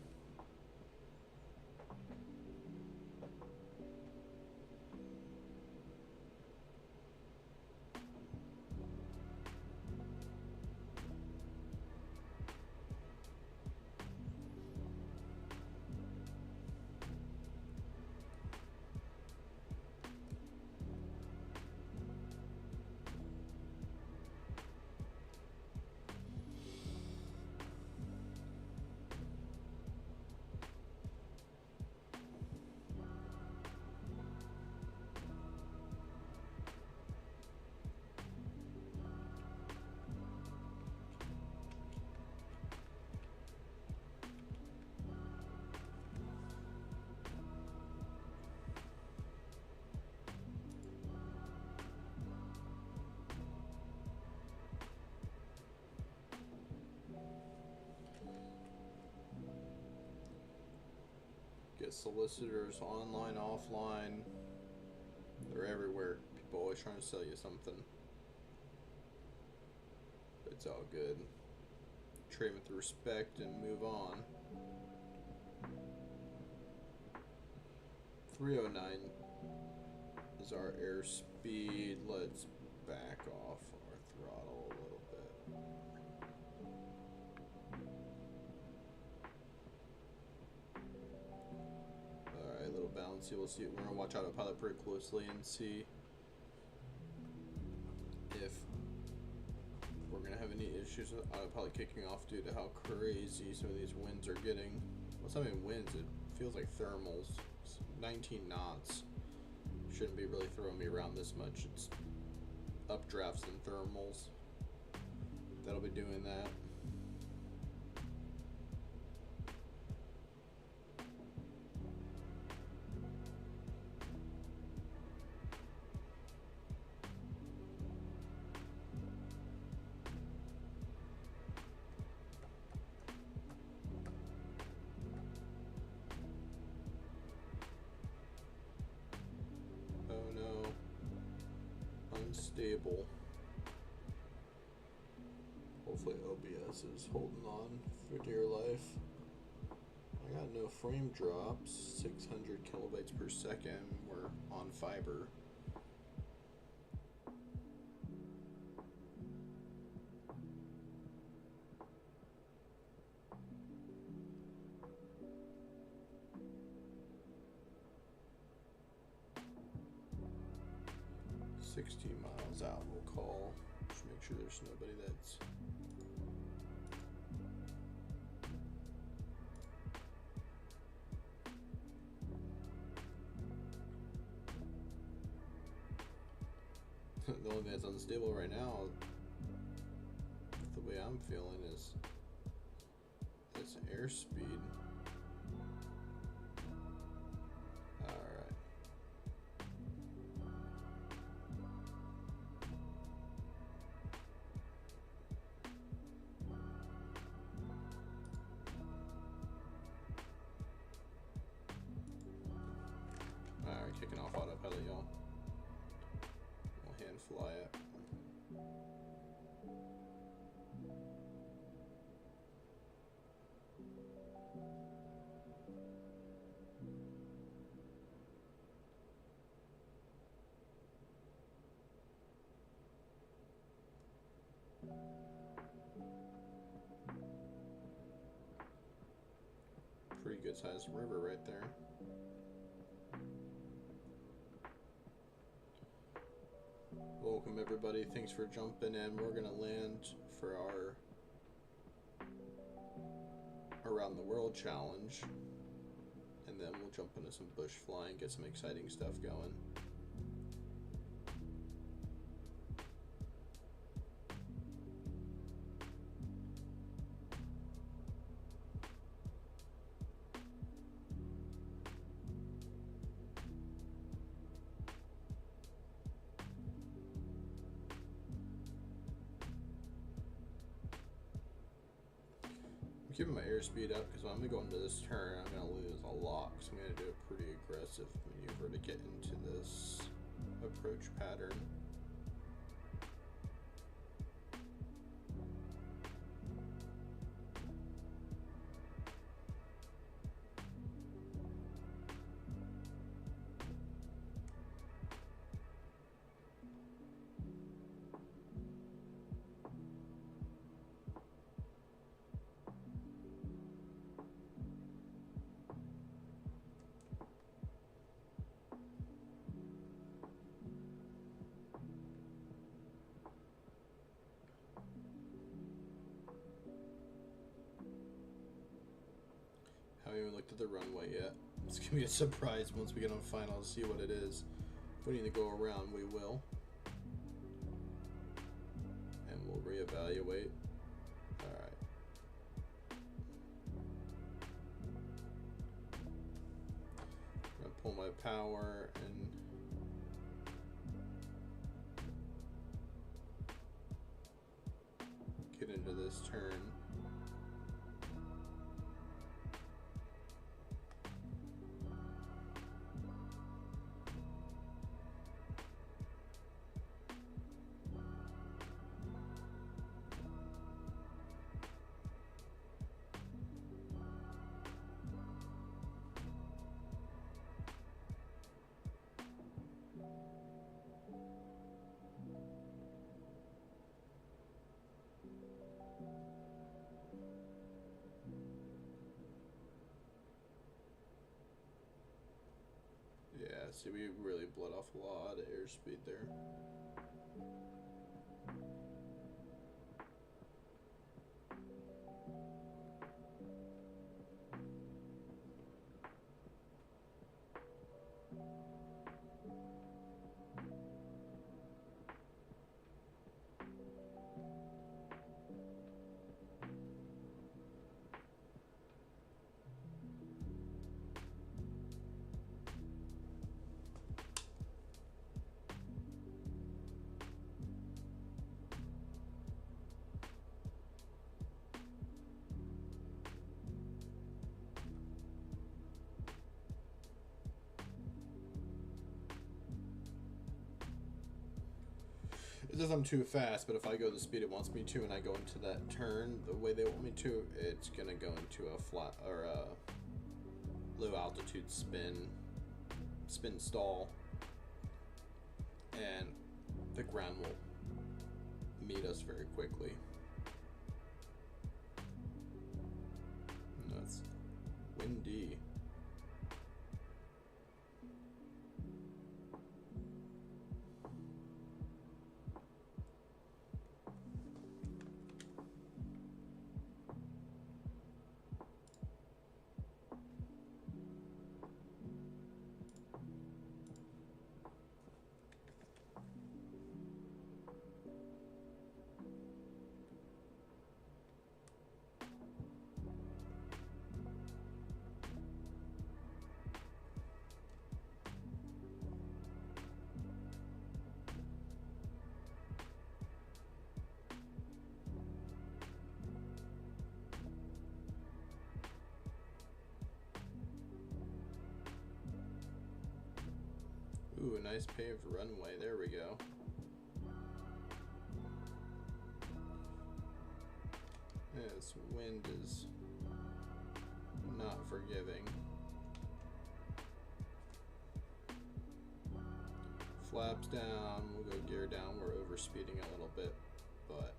Get solicitors online, offline. They're everywhere. People always trying to sell you something. But it's all good. Trade with respect and move on. 309 is our airspeed. Let's back off our throttle a little bit. Alright, a little bouncy. We'll see. We're gonna watch autopilot pretty closely and see if we're gonna have any issues with autopilot kicking off due to how crazy some of these winds are getting. Well, it's not even winds, it feels like thermals. It's 19 knots. Shouldn't be really throwing me around this much. It's updrafts and thermals that'll be doing that. Stable. Hopefully OBS is holding on for dear life. I got no frame drops. 600 kilobytes per second. We're on fiber. Out, we'll call. Just make sure there's nobody that's the only thing that's unstable right now, the way I'm feeling, is this airspeed. Kicking off autopilot, y'all. We'll hand fly it. Pretty good sized river right there. Welcome everybody, thanks for jumping in. We're gonna land for our Around the World challenge, and then we'll jump into some bush flying, get some exciting stuff going. Keeping my airspeed up because when I'm going to this turn, I'm going to lose a lot, because I'm going to do a pretty aggressive maneuver to get into this approach pattern. Haven't even looked at the runway yet. It's gonna be a surprise once we get on final to see what it is. If we need to go around, we will. And we'll reevaluate. Alright. I'm gonna pull my power and get into this turn. see, we really bled off a lot of airspeed there. It says I'm too fast, but if I go the speed it wants me to and I go into that turn the way they want me to, it's gonna go into a flat or a low altitude spin stall, and the ground will meet us very quickly. And that's windy. Ooh, a nice paved runway. There we go. This wind is not forgiving. Flaps down. We'll go gear down. We're overspeeding a little bit, but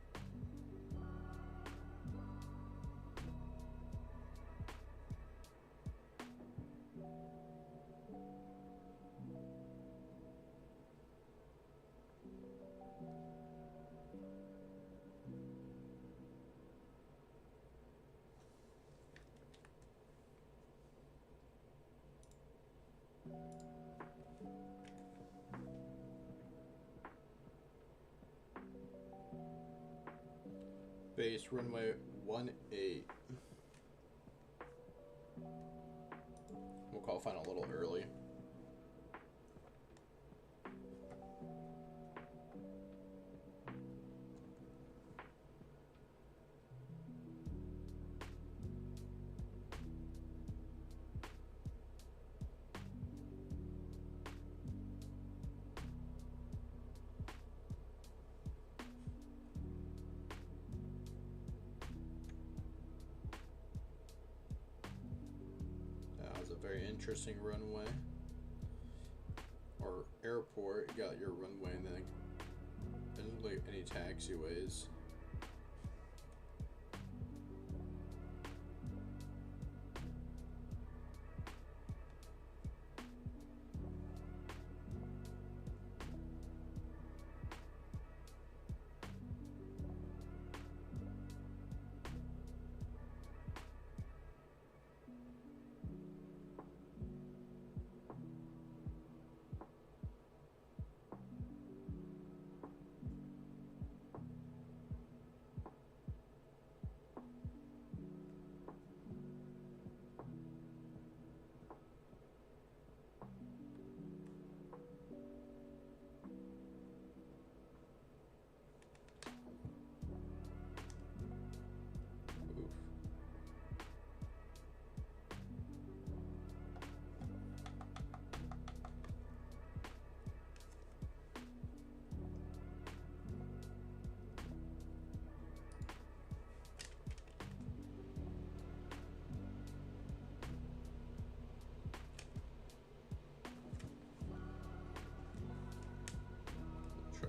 base runway 18. We'll qualify a little early. Very interesting runway or airport. You got your runway and then doesn't look like any taxiways.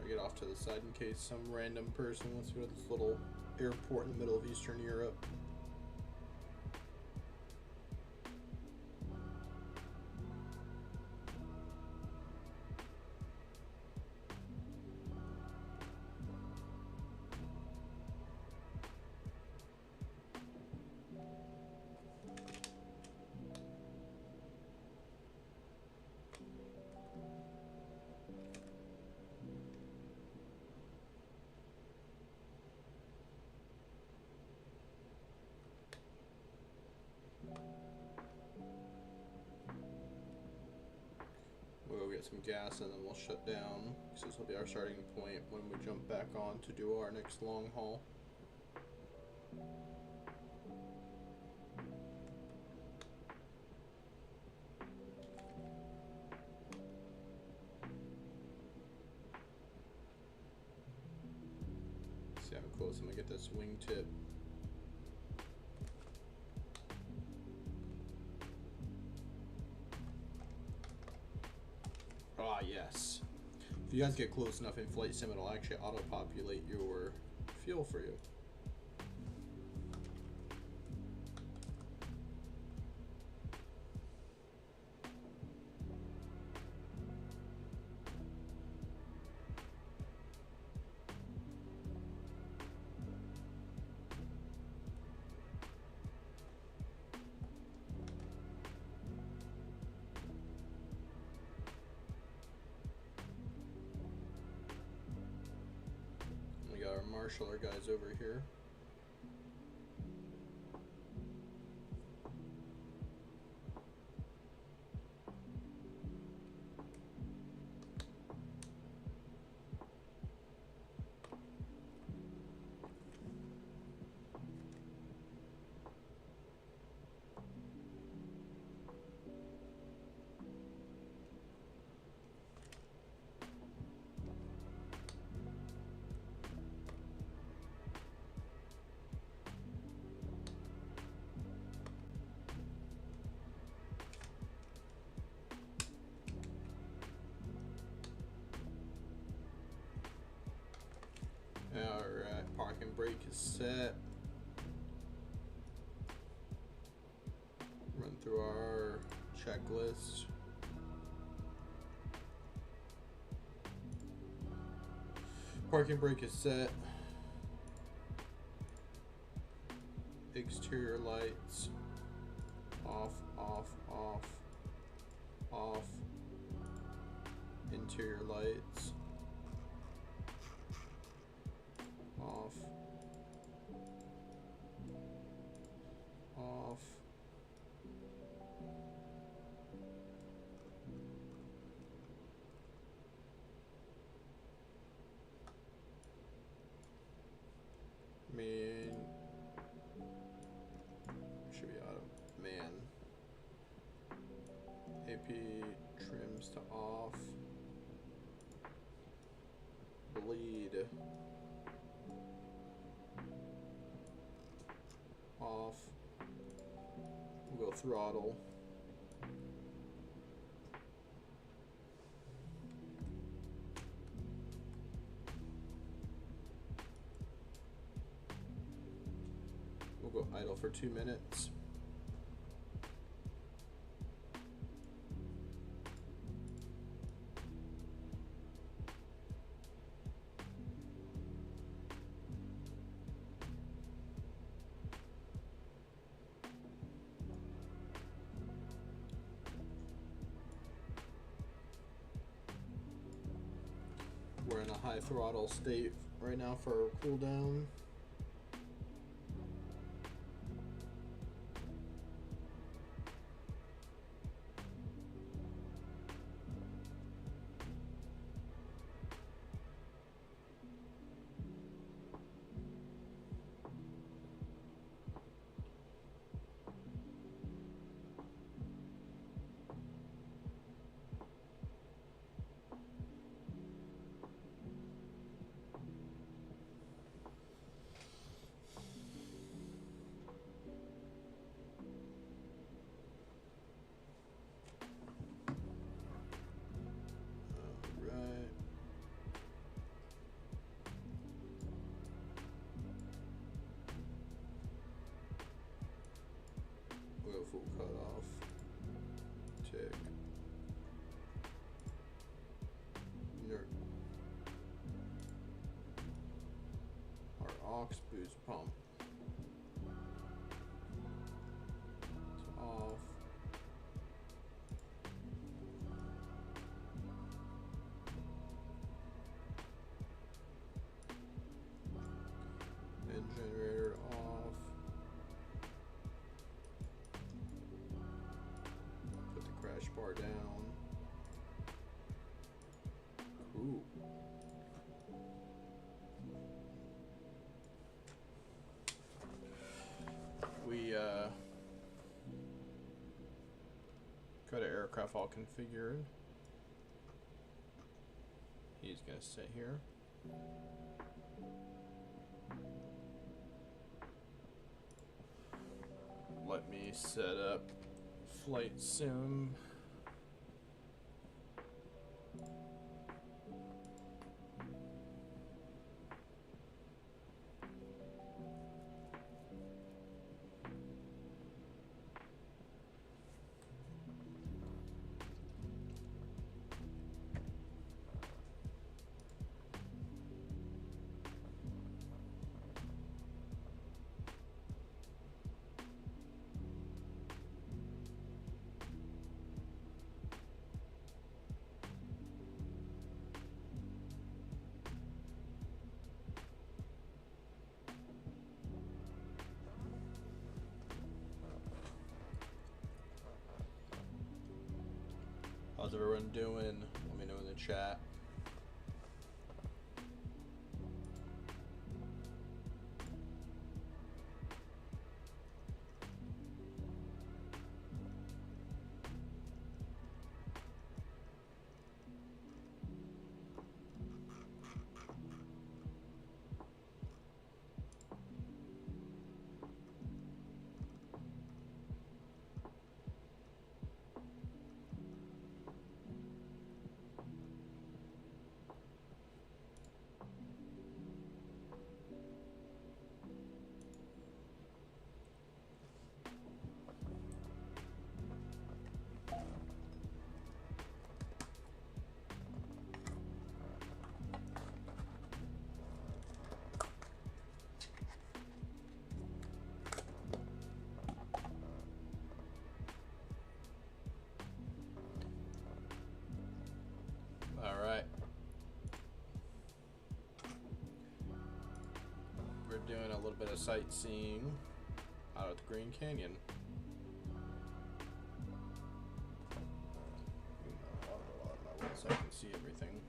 Get off to the side in case some random person wants to go to this little airport in the middle of Eastern Europe. some gas and then we'll shut down. So this will be our starting point when we jump back on to do our next long haul. See how close I'm gonna get this wingtip. Ah, yes. If you guys get close enough in Flight Sim, it'll actually auto-populate your fuel for you. We got our marshaller guys over here. Alright, parking brake is set. Run through our checklist. Parking brake is set. Exterior lights off, off, off, off. Interior lights off, off. Man, should be out of man. AP trims to off. Bleed off. We'll go throttle. We'll go idle for 2 minutes. We're in a high throttle state right now for our cooldown. Full cut off. Tick. Nerd. Our aux boost pump. It's off. And generator off. Crash bar down. Got an aircraft all configured. He's gonna sit here. Let me set up flight sim. How's everyone doing? Let me know in the chat. Alright. We're doing a little bit of sightseeing out at the Grand Canyon. So I can see everything.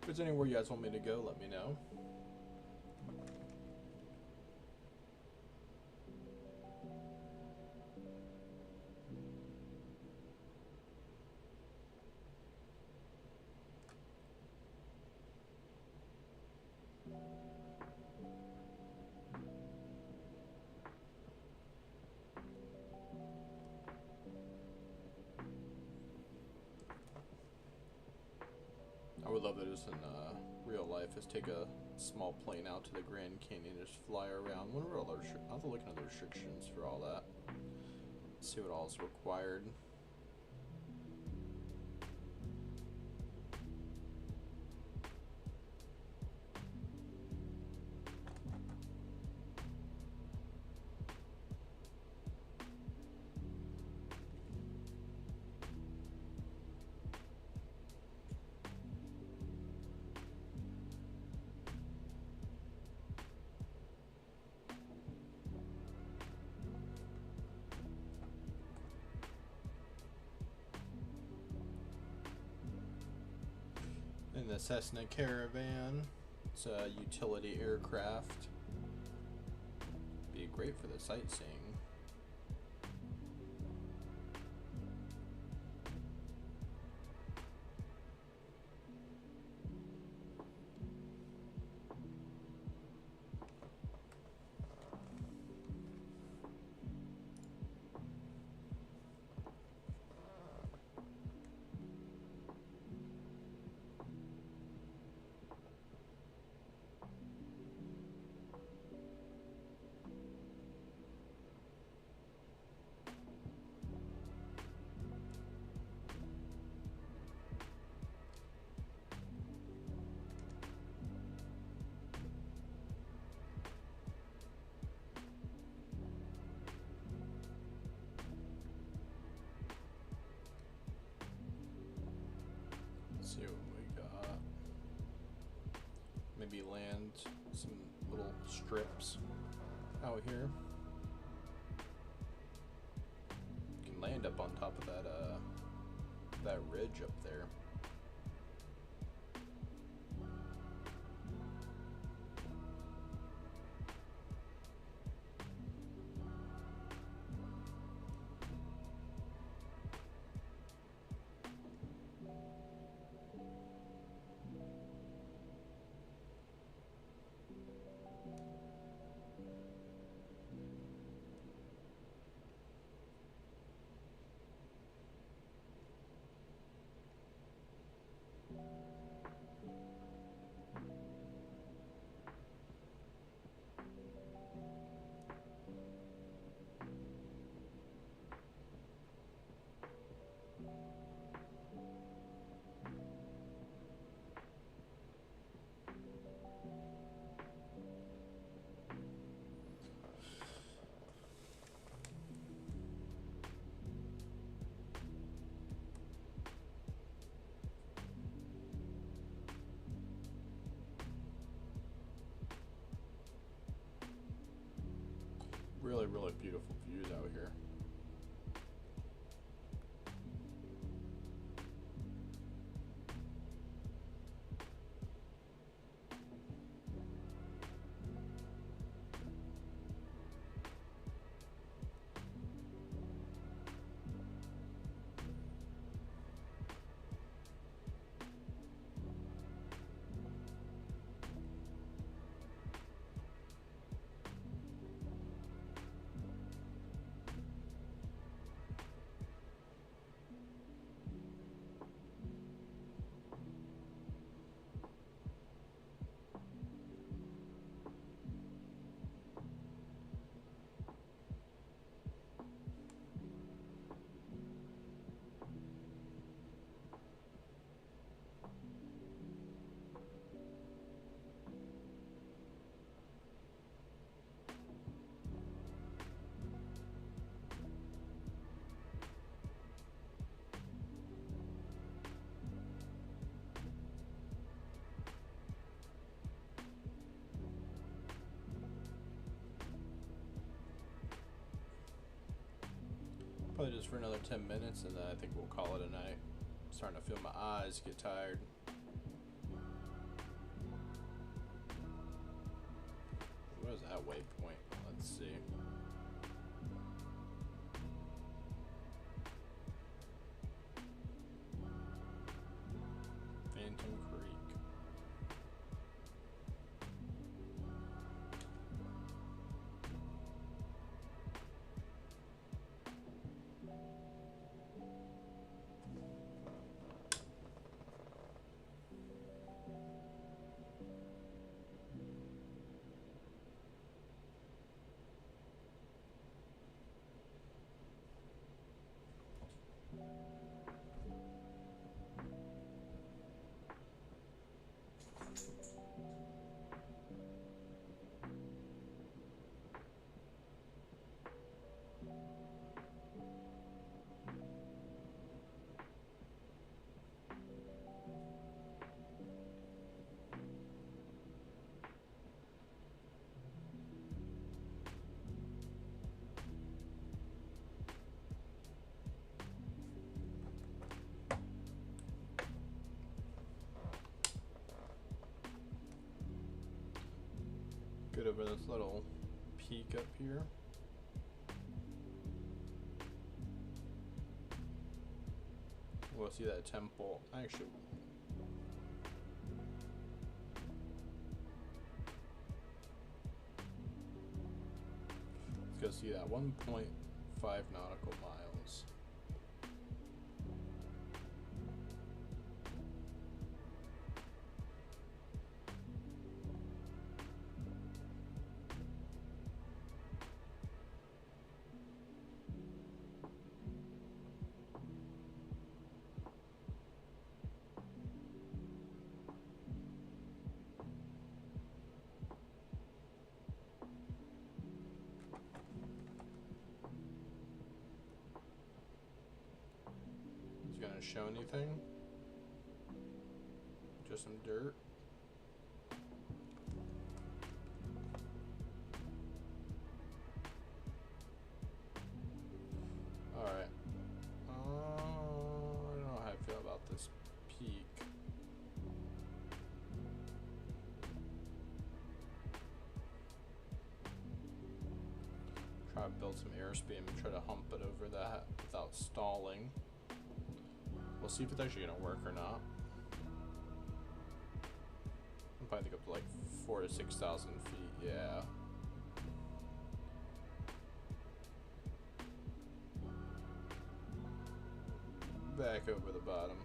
If there's anywhere you guys want me to go, let me know. I would love to just in real life is take a small plane out to the Grand Canyon, just fly around. Wonder what other I'll have to look into the restrictions for all that. See what all is required. In the Cessna Caravan, it's a utility aircraft. Be great for the sightseeing. See what we got. Maybe land some little strips out here. You can land up on top of that ridge up there. Really, really beautiful views out here. Probably just for another 10 minutes, and then I think we'll call it a night. I'm starting to feel my eyes get tired. What is that waypoint? Let's see. Phantom Creek. Good over this little peak up here. We'll see that temple. Actually, let's go see that 1.5 nautical miles. Gonna show anything? Just some dirt. Alright. I don't know how I feel about this peak. Try to build some airspeed and try to hump it over that without stalling. We'll see if it's actually gonna work or not. I'll probably think up to like 4,000 to 6,000 feet, yeah. Back over the bottom.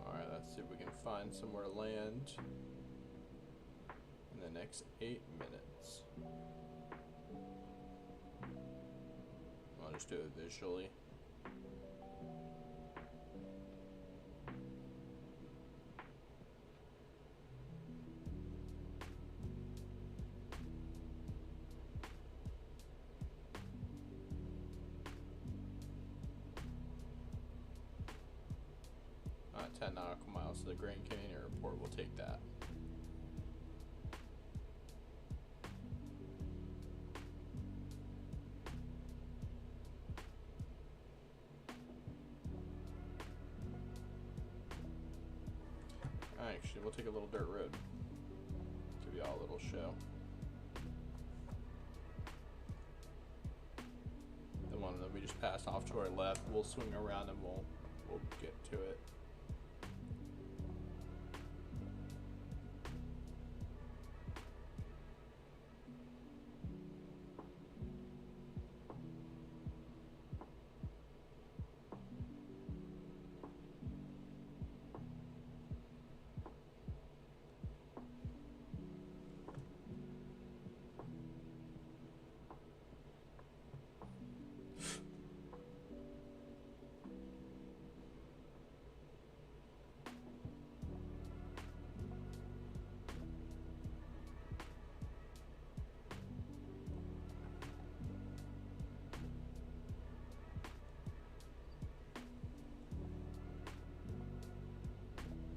Alright, let's see if we can find somewhere to land in the next 8 minutes. close to it visually. Not 10 nautical miles to the Grand Canyon Airport. We'll take that. Actually, we'll take a little dirt road. Give you all a little show. The one that we just passed off to our left, we'll swing around and we'll get to it.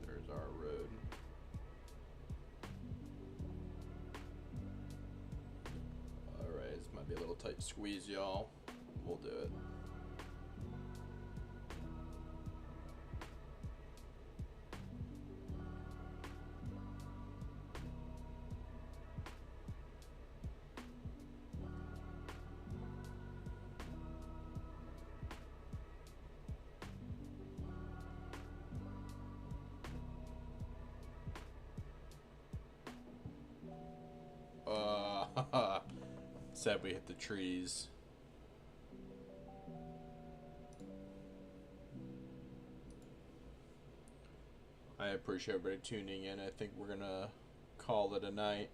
There's our road. Alright, this might be a little tight squeeze, y'all. We'll do it. Said we hit the trees. I appreciate everybody tuning in. I think we're gonna call it a night.